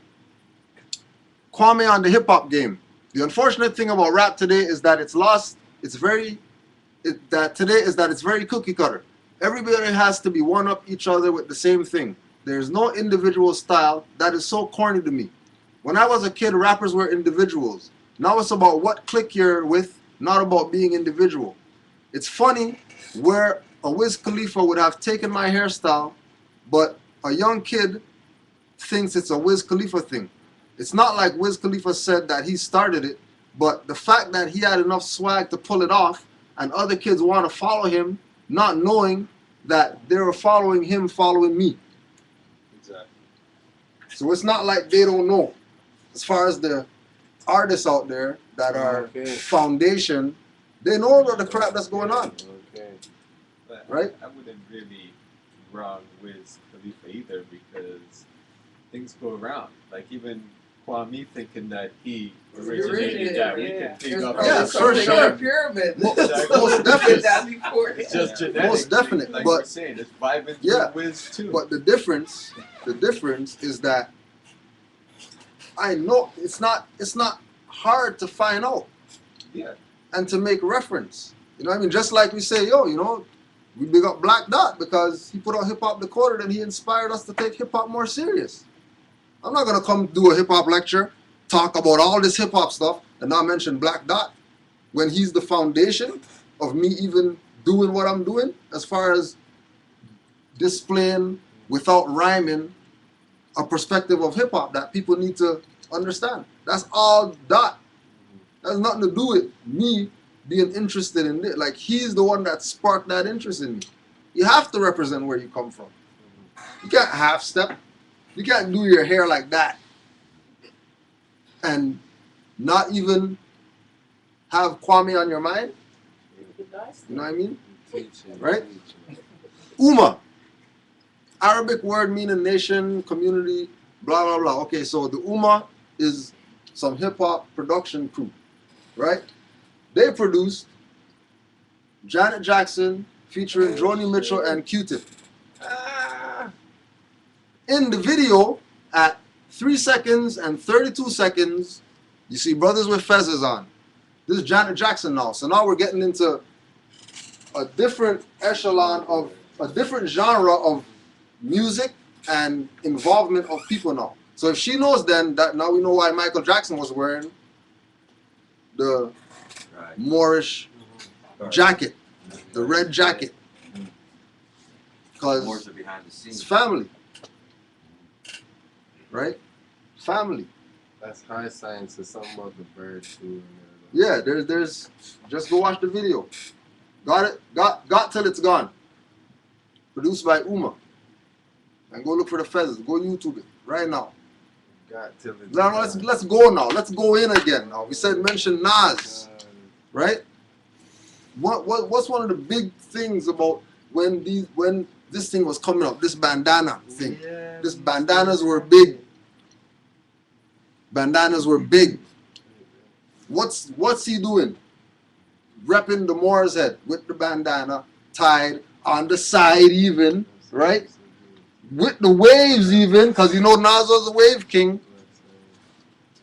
Kwame on the hip-hop game. The unfortunate thing about rap today is that it's lost. It's very cookie cutter. Everybody has to be one up each other with the same thing. There's no individual style. That is so corny to me. When I was a kid, rappers were individuals. Now it's about what clique you're with, not about being individual. It's funny where a Wiz Khalifa would have taken my hairstyle, but a young kid thinks it's a Wiz Khalifa thing. It's not like Wiz Khalifa said that he started it, But the fact that he had enough swag to pull it off, and other kids want to follow him, not knowing that they were following him, following me. Exactly. So it's not like they don't know. As far as the artists out there that are Okay. foundation, they know about the crap that's going on, Okay. But right? I wouldn't really wrong Wiz Khalifa either because things go around. Like even Kwame thinking that he originated that. We can take There's up. probably Yeah, for something sure. in the pyramid. Most Did definitely. that before. It's just Yeah. genetic. Most definite, Like but- we're saying, it's vibing Yeah. through Wiz too. But the difference is that I know it's not hard to find out yeah. and to make reference. You know what I mean? Just like we say, yo, you know, we big up Black Dot because he put out Hip Hop Decoded and he inspired us to take hip hop more serious. I'm not gonna come do a hip hop lecture, talk about all this hip hop stuff, and not mention Black Dot when he's the foundation of me even doing what I'm doing as far as displaying without rhyming a perspective of hip hop that people need to understand. That's all Dot. That has nothing to do with me being interested in it. Like he's the one that sparked that interest in me. You have to represent where you come from. You can't half step. You can't do your hair like that and not even have Kwame on your mind. You know what I mean? Teaching. Right? Umma. Arabic word meaning nation, community, blah, blah, blah. Okay, so the Umma is some hip-hop production crew, right? They produced Janet Jackson featuring Joni Mitchell and Q-Tip. In the video, at 3 seconds and 32 seconds, you see brothers with fezes on. This is Janet Jackson now. So now we're getting into a different echelon of, a different genre of music and involvement of people now. So if she knows then, that now we know why Michael Jackson was wearing the Right. Moorish Right. jacket, the red jacket. Because Moors are behind the it's scenes. family. Right? Family. That's high science. There's something about the bird too. Yeah, there's just go watch the video. Got till it's gone. Produced by Uma. And go look for the fezes. Go YouTube it right now. Got till it's Now let's go now. Let's go in again now. We said mention Nas, right? What's one of the big things about when this thing was coming up, this bandana thing? Yeah, This bandanas were big. Bandanas were big. What's he doing? Repping the Moor's head with the bandana tied on the side even, right? With the waves even, because you know Nas was a wave king.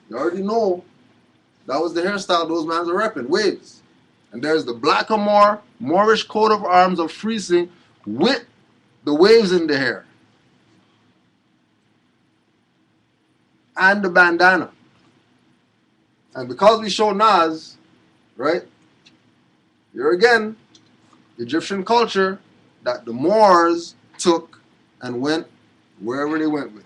You already know that was the hairstyle those mans are repping, waves. And there's the Blackamoor Moorish coat of arms of freezing with the waves in the hair. And the bandana. And because we show Nas, right? Here again, Egyptian culture that the Moors took and went wherever they went with.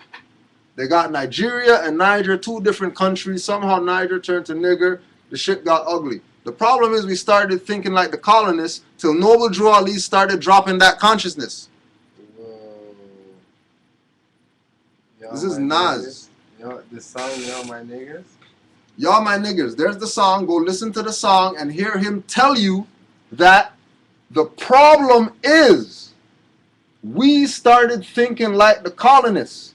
They got Nigeria and Niger, two different countries. Somehow Niger turned to nigger. The shit got ugly. The problem is we started thinking like the colonists till Noble Drew Ali started dropping that consciousness. Whoa. Y'all This is my Nas. niggas? Y'all, the song, y'all my niggas? Y'all my niggers. There's the song. Go listen to the song and hear him tell you that the problem is we started thinking like the colonists.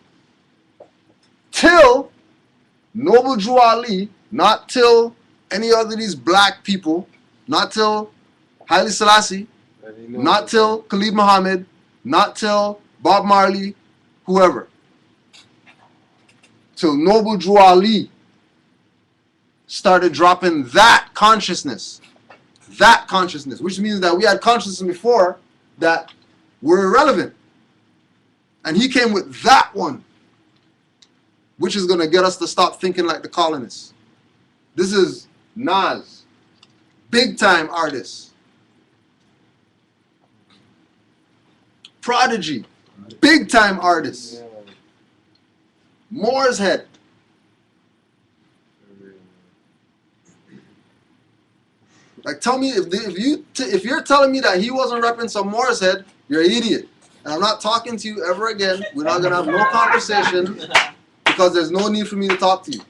Till Noble Drew Ali, not till any other of these black people, not till Haile Selassie, That he knows not it. till Khalid Muhammad, not till Bob Marley, whoever. Till Noble Drew Ali started dropping that consciousness. That consciousness, which means that we had consciousness before that were irrelevant. And he came with that one, which is going to get us to stop thinking like the colonists. This is Nas, big time artist. Prodigy, big time artist. Yeah, Moore's Head, Like, tell me if you're telling me that he wasn't repping some Moorse head, you're an idiot. And I'm not talking to you ever again. We're not gonna have no conversation because there's no need for me to talk to you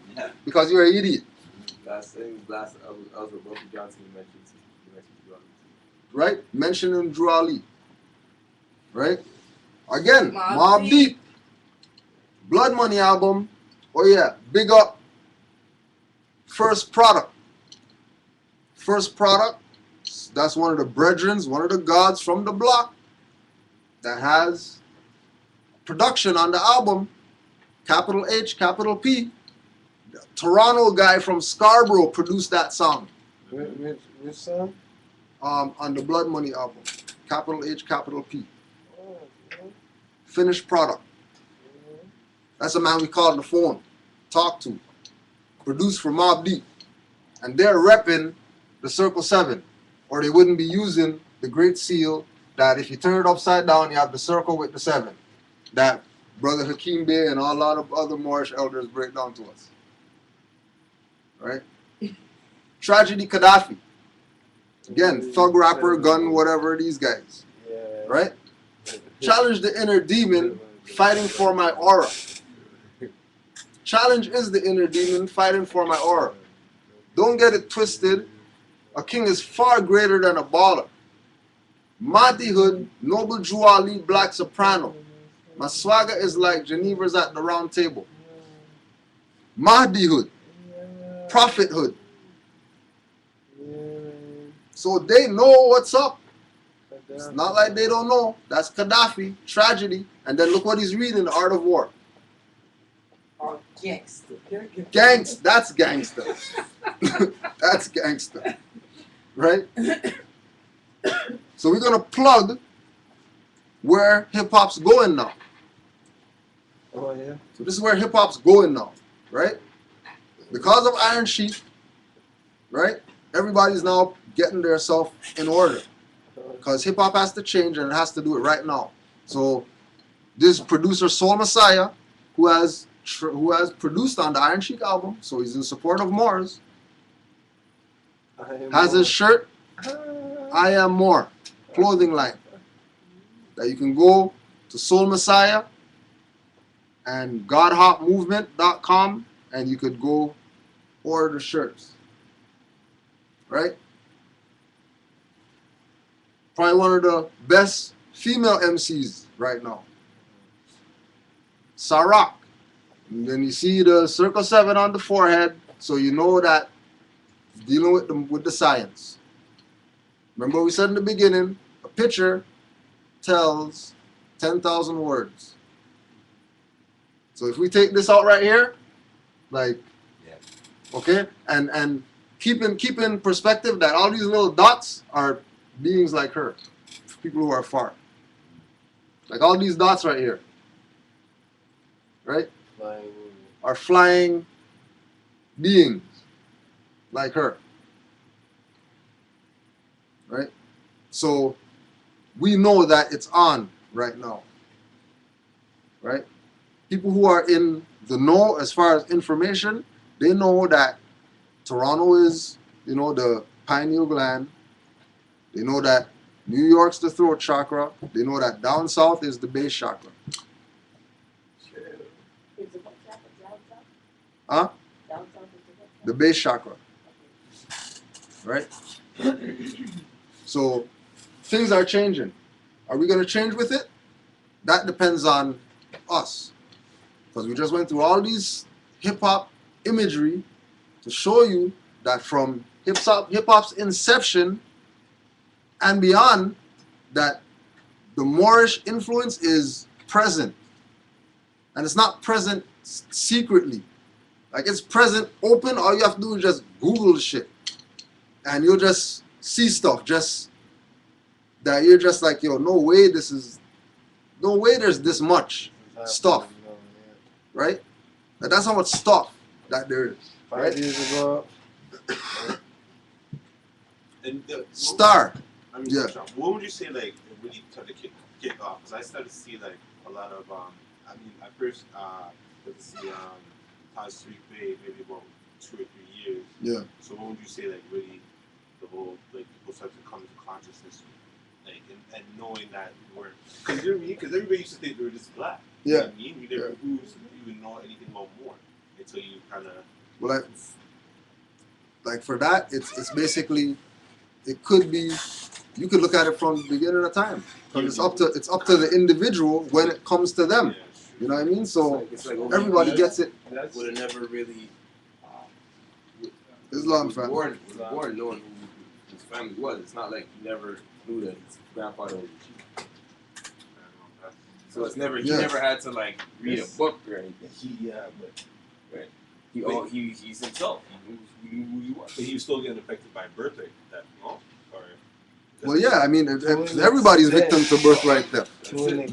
because you're an idiot. Last I was with Buffy Johnson. You mentioned Drew Ali. Right? Mentioning Drew Ali. Right? Again, Mobb Mobb Deep. Deep. Blood Money album. Oh yeah, big up. First product. First product. That's one of the brethrens, one of the gods from the block that has production on the album. Capital H, capital P. The Toronto guy from Scarborough produced that song. Which song? On the Blood Money album. Capital H, capital P. Oh, okay. Finished product. That's a man we call on the phone. Talk to. Produced for Mobb Deep. And they're repping the Circle 7. Or they wouldn't be using the Great Seal that if you turn it upside down, you have the circle with the 7. That Brother Hakeem Bey and a lot of other Moorish elders break down to us. Right? Tragedy Gaddafi. Again, thug rapper, gun, whatever, these guys. Yeah. Right? Challenge the inner demon, fighting for my aura. Challenge is the inner demon, fighting for my aura. Don't get it twisted. A king is far greater than a baller. Mahdi Hood, Noble Drew Ali, Black Soprano. My swagger is like Geneva's at the round table. Mahdi Hood, Prophet Hood. So they know what's up. It's not like they don't know. That's Gaddafi, tragedy. And then look what he's reading, The Art of War. Oh, gangster. That's gangster. That's gangster. Right? So we're going to plug where hip-hop's going now. Oh, yeah. So this is where hip-hop's going now. Right? Because of Iron Sheik, right? Everybody's now getting their self in order. Because hip-hop has to change and it has to do it right now. So this producer Soul Messiah, who has produced on the Iron Sheik album, so he's in support of Moors, has his shirt, I Am More, clothing line. That you can go to Soul Messiah and GodHopMovement.com and you could go order the shirts. Right? Probably one of the best female MCs right now. Sarak. And then you see the Circle 7 on the forehead, so you know that dealing with the science. Remember we said in the beginning, a picture tells 10,000 words. So if we take this out right here, like, okay, and keep in perspective that all these little dots are beings like her, people who are far. Like all these dots right here, right, are flying beings like her. Right? So we know that it's on right now. Right? People who are in the know as far as information, they know that Toronto is, the pineal gland. They know that New York's the throat chakra. They know that down south is the base chakra. Huh? The base chakra. Right? So things are changing. Are we going to change with it? That depends on us. Because we just went through all these hip-hop imagery to show you that from hip-hop's inception and beyond, that the Moorish influence is present. And it's not present secretly. Like, it's present open. All you have to do is just Google shit. And you'll just see stuff. Just that you're just like, yo, no way there's this much stuff. Right? Like, that's how much stuff that there is. 5 years ago. And Star. I mean, Yeah. what would you say, like, it really started to kick off? Because I started to see, like, a lot of, I first got to see Taj Street Bay maybe about 2 or 3 years. Yeah. So what would you say, like, really the whole like people start to come to consciousness, like and knowing that we're because everybody used to think we were just black. You know what I mean? We never who even know anything about more until you kind of. Well, like for that, it's basically, it could be, you could look at it from the beginning of time, because it's up to the individual when it comes to them. Yeah, You know what I mean? So It's like everybody gets it. would have never really Islam, was fam. born knowing who his family was. It's not like he never knew that his grandfather was a chief. So it's never he never had to like read a book or anything. He's himself. He knew who he was. But he was still getting affected by birthright theft, no? Or Well, yeah, I mean, everybody's victim to birthright theft.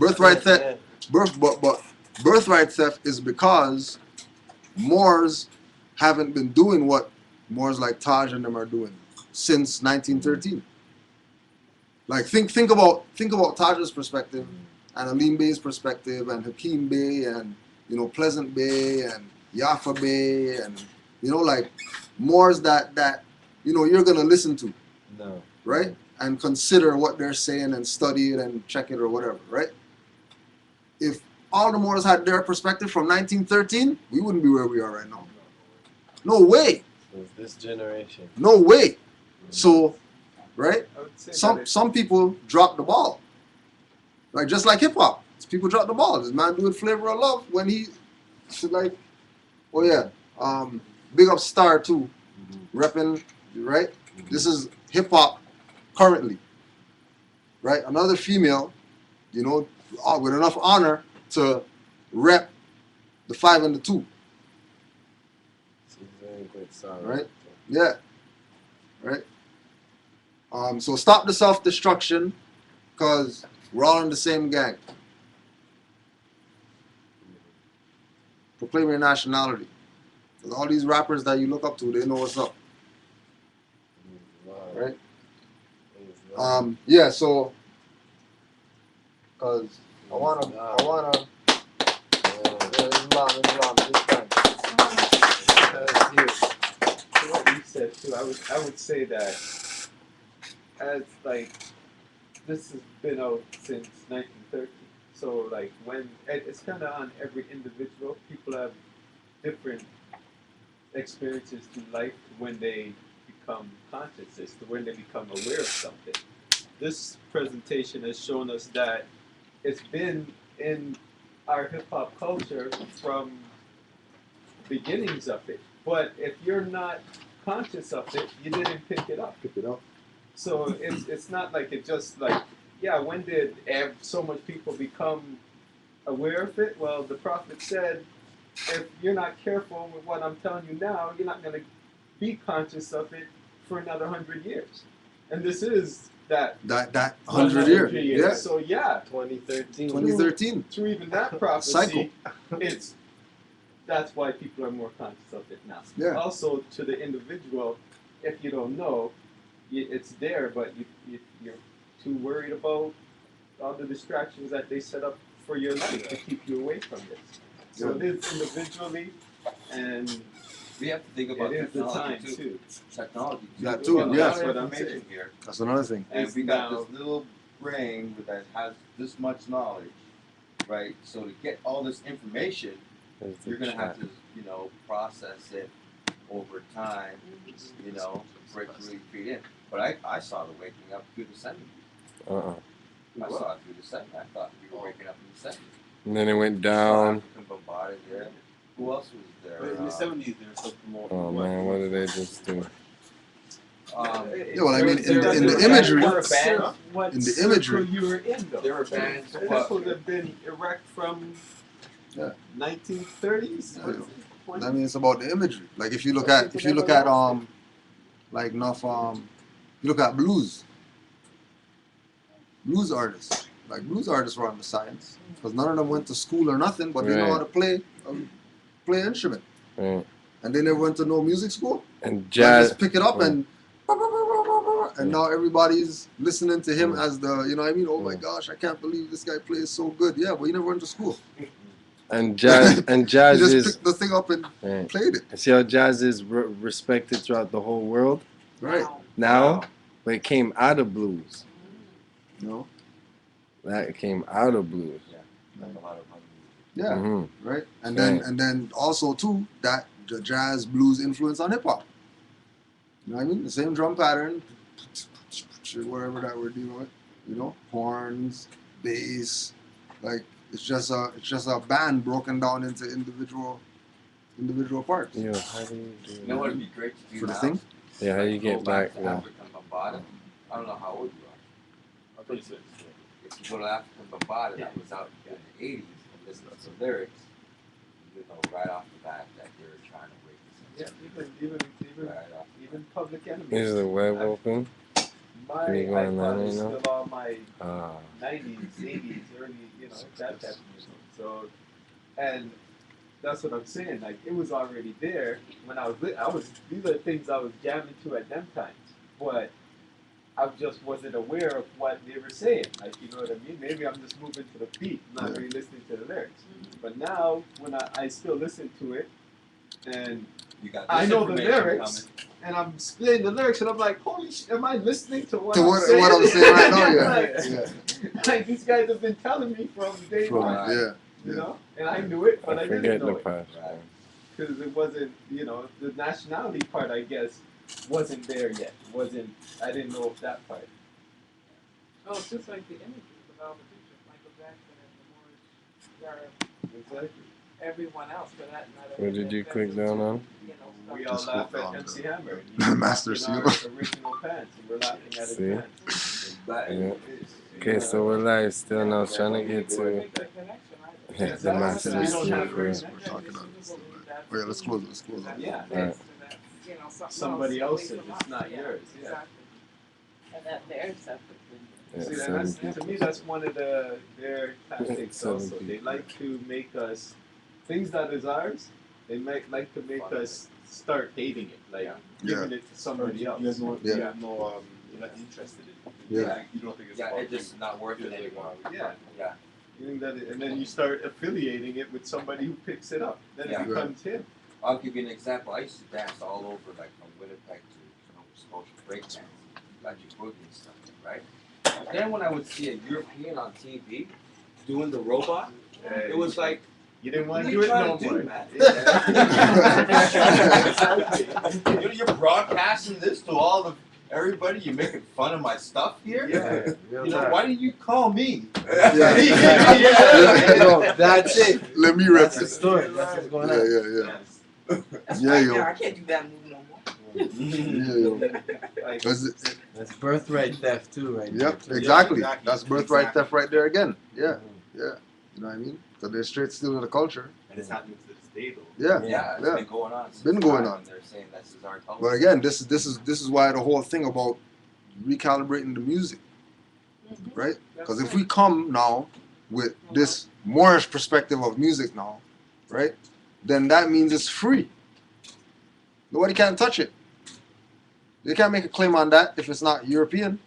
Birthright theft, but birthright theft is because Moors haven't been doing what Moors like Taj and them are doing since 1913. Like think about Taj's perspective and Alim Bey's perspective and Hakeem Bey and Pleasant Bey and Yaffa Bey and like Moors that you're gonna listen to, right? And consider what they're saying and study it and check it or whatever, right? If all the Moors had their perspective from 1913, we wouldn't be where we are right now. No way. It's this generation. No way. So, right? I would say Some people drop the ball. Like just like hip hop. People drop the ball. This man doing Flavor of Love when he should like, oh yeah, big up Star too, repping, right? This is hip hop currently, right? Another female, with enough honor to rep the 5 and the 2. She's a very good song. Right? Yeah. Right? So stop the self-destruction, because we're all in the same gang. Proclaim your nationality. Because all these rappers that you look up to, they know what's up. Right? Yeah, so because I wanna Islam, this time. what you said too, I would say that as like this has been out since 1930. So like when it's kind of on every individual. People have different experiences through life when they become conscious, as to when they become aware of something. This presentation has shown us that it's been in our hip hop culture from beginnings of it. But if you're not conscious of it, you didn't pick it up. So it's not like it just like, yeah, when did so much people become aware of it? Well, the Prophet said, if you're not careful with what I'm telling you now, you're not going to be conscious of it for another 100 years. And this is that 100 years. Yeah. So yeah, 2013. through even that prophecy, that's why people are more conscious of it now. Yeah. Also, to the individual, if you don't know, it's there, but you're too worried about all the distractions that they set up for your life to keep you away from this. So it is individually, and We have to think about it is the time technology too. Technology. That too, We yeah. have That's what I'm information saying. here, That's another thing. and we got Now- this little brain that has this much knowledge, right? So to get all this information, you're gonna have to, process it over time, for it to really feed in. But I saw the waking up through the 70s. I saw it through the 70s. I thought we were waking up in the 70s. And then it went down. African bombarded there. Who else was there? But in the 70s, there was something more. Oh man, what did they just do? Yeah, well, I mean, in the imagery, What in the circle imagery, you were in, though. There were bands, And but this would have been erect from Yeah. 1930s. Yeah. I mean, it's about the imagery. Like if you look at like enough you look at blues artists. Like blues artists were on the science because none of them went to school or nothing, but they know how to play an instrument. Right. And they never went to no music school. And Like, jazz. just pick it up and now everybody's listening to him as the, you know what I mean? Oh my gosh, I can't believe this guy plays so good. Yeah, but he never went to school. And jazz. And He jazz just is. picked the thing up and Right. played it. See how jazz is respected throughout the whole world. Right. now, but it came out of blues. You know? That came out of blues. Like a lot of money. Yeah. Mhm. Right? And Right. then also too that the jazz blues influence on hip hop. You know what I mean? The same drum pattern, whatever that we're dealing with. You know, horns, bass, like it's just a band broken down into individual parts. Yo, how do you do You know what would be great to do For the now? thing? Yeah, how you Go get back to now? African Bambaataa. I don't know how old you are. I think so. If you go to African Bambaataa, that was out in the 80s, and listen to some lyrics, you know right off the bat that they're trying to break Yeah, this. Right off. even Public Enemy. Is the web open? My Can you go online iPod right is now? still all my Ah. 90s, 80s, early, that type of music. So, and that's what I'm saying. Like, it was already there when I was. These are things I was jamming to at them times, but I just wasn't aware of what they were saying. Like, you know what I mean? Maybe I'm just moving to the beat, not really listening to the lyrics. But now, when I still listen to it, and You got I this know the information lyrics, coming. and I'm playing the lyrics, and I'm like, holy shit, am I listening to what To I'm what saying? I'm saying right now, yeah. Like, Yeah. like, these guys have been telling me from day From, one, yeah. you know? And I knew it, but I I didn't forget know the it. part. Right. Because it wasn't, the nationality part, I guess, wasn't there yet. I didn't know of that part. Oh, it's just like the imagery with all the pictures, Michael Jackson and the Moorish, Exactly. everyone else for that matter. What did you click down on? We stuff. all Just laugh go at down MC the Hammer. Master in Seal. our original pants, and we're laughing at his See? pants. Yeah. Okay, so we're live still now, trying to get to Make the connection, right? the Master We don't Seal have for We're talking about this. Wait, let's close it. Yeah. Right. Somebody else's, it's not yours. Yeah. Exactly. And that there's separate. yeah, See, seven that's, to people. me, that's one of their tactics Seven also. They people. like to make us, things that is ours, they might like to make us start hating it, like giving it to somebody else. Yeah. You're not interested in it. Yeah. You don't think it's Yeah, about it's just not worth it anymore. Yeah. Yeah. You think that and then you start affiliating it with somebody who picks it up. Then Yeah. it becomes him. I'll give you an example. I used to dance all over, like from Winnipeg to Nova Scotia breakdance, Magic Boogie and stuff, right? Then when I would see a European on TV doing the robot, it was like, You didn't want what to are do you it trying no to do, more. man? You're broadcasting this to all of everybody. You're making fun of my stuff here. Yeah. You know, why did you call me? Yeah. No, that's it. Let me rep That's the it. story. That's what's going on. Yeah, yo. I can't do that move no more. Yeah, yo. Like, That's it. That's birthright theft too, right? Yep, there. exactly. exactly. That's birthright theft right there again. Yeah, yeah. You know what I mean? So they're straight stealing the culture. And it's happening to this day, though. Yeah. Yeah, it's Yeah. been going on. Been since going time, on. and they're saying this is our culture. But again, this is why the whole thing about recalibrating the music, right? Because if we come now with this Moorish perspective of music now, right, then that means it's free. Nobody can touch it. They can't make a claim on that if it's not European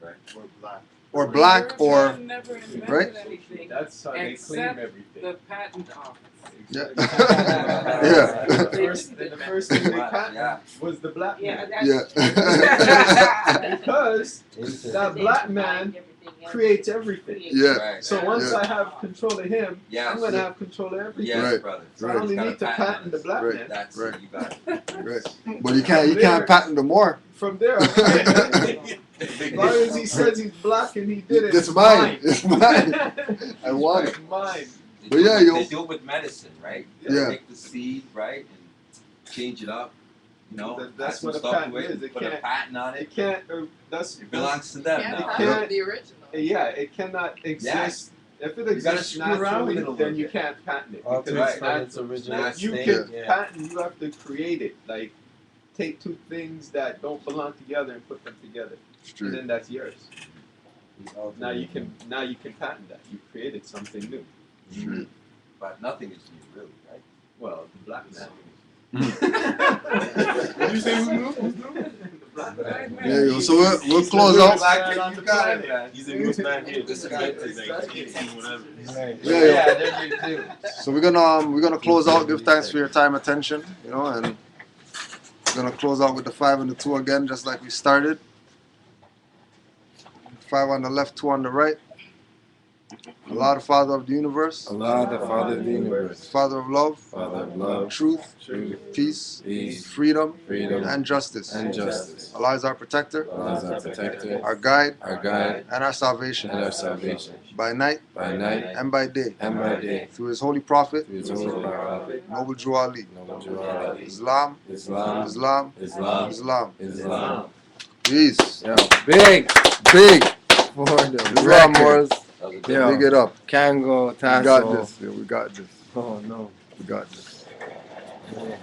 Or black. or black or Never invented right? anything that's how they claim except everything. the patent office. yeah. Yeah. Yeah. The first thing they patented Yeah. was the black Yeah, man. that's Yeah. Because that black man creates everything. Yeah. Right. So once Yeah. I have control of him, Yes. I'm going to have control of everything. Yes, Right. brother. So I Right. only Got a need to patent patent on the this. black Right. man. That's Right. it. You got it. Right. But you can't patent the more. From there, I'm fine. As long as he says he's black and he did it, It's mine. It's mine. I want it. It's mine. They But do yeah, it- yo. They do it with medicine, right? Yeah. Take the seed, right, and change it up. You know, That's add some what a stuff patent to it, is. It put a can't- patent on It it. can't. That's It belongs to them Can't now. copy the original. Yeah, it cannot exist. If it gotta exists screw around with naturally, it a little then you bit. can't patent it. Alter Because it from its original you state. can Yeah. patent. You have to create it. Like take two things that don't belong together and put them together, and Straight. then that's yours. Alter Now it. you can patent that. You created something new. Straight. But nothing is new, really, right? Well, the black man. Did you say who's new? The black man. Yeah, yo. So we'll close out. Black man kid, on you the got it, planet. man. He's the newest man here. This This guy is is like 18, whatever. Right. Yeah, yeah. there you do. So we're gonna close out. Give thanks for your time, attention. You know, and Gonna close out with the 5 and the 2 again, just like we started. 5 on the left, 2 on the right. Allah, the Father of the universe. Allah, the Father of the universe. Father of love. Father of love. Truth. Truth. Peace. Peace. Freedom. Freedom. And justice. And justice. Allah is our protector. Allah is our protector. Our guide. Our guide. And our salvation. And our salvation. By night. By night. And by day. And by day. Through His holy prophet. Through His holy prophet. Noble Jew Ali. Noble Jew Ali. Islam. Islam. Islam. Islam. Islam. Islam. Peace. Yo, big for the Islam, record. Yo, big it up. Kango, We Tasso. got this. Yeah, we got this. Oh no. We got this. Yeah.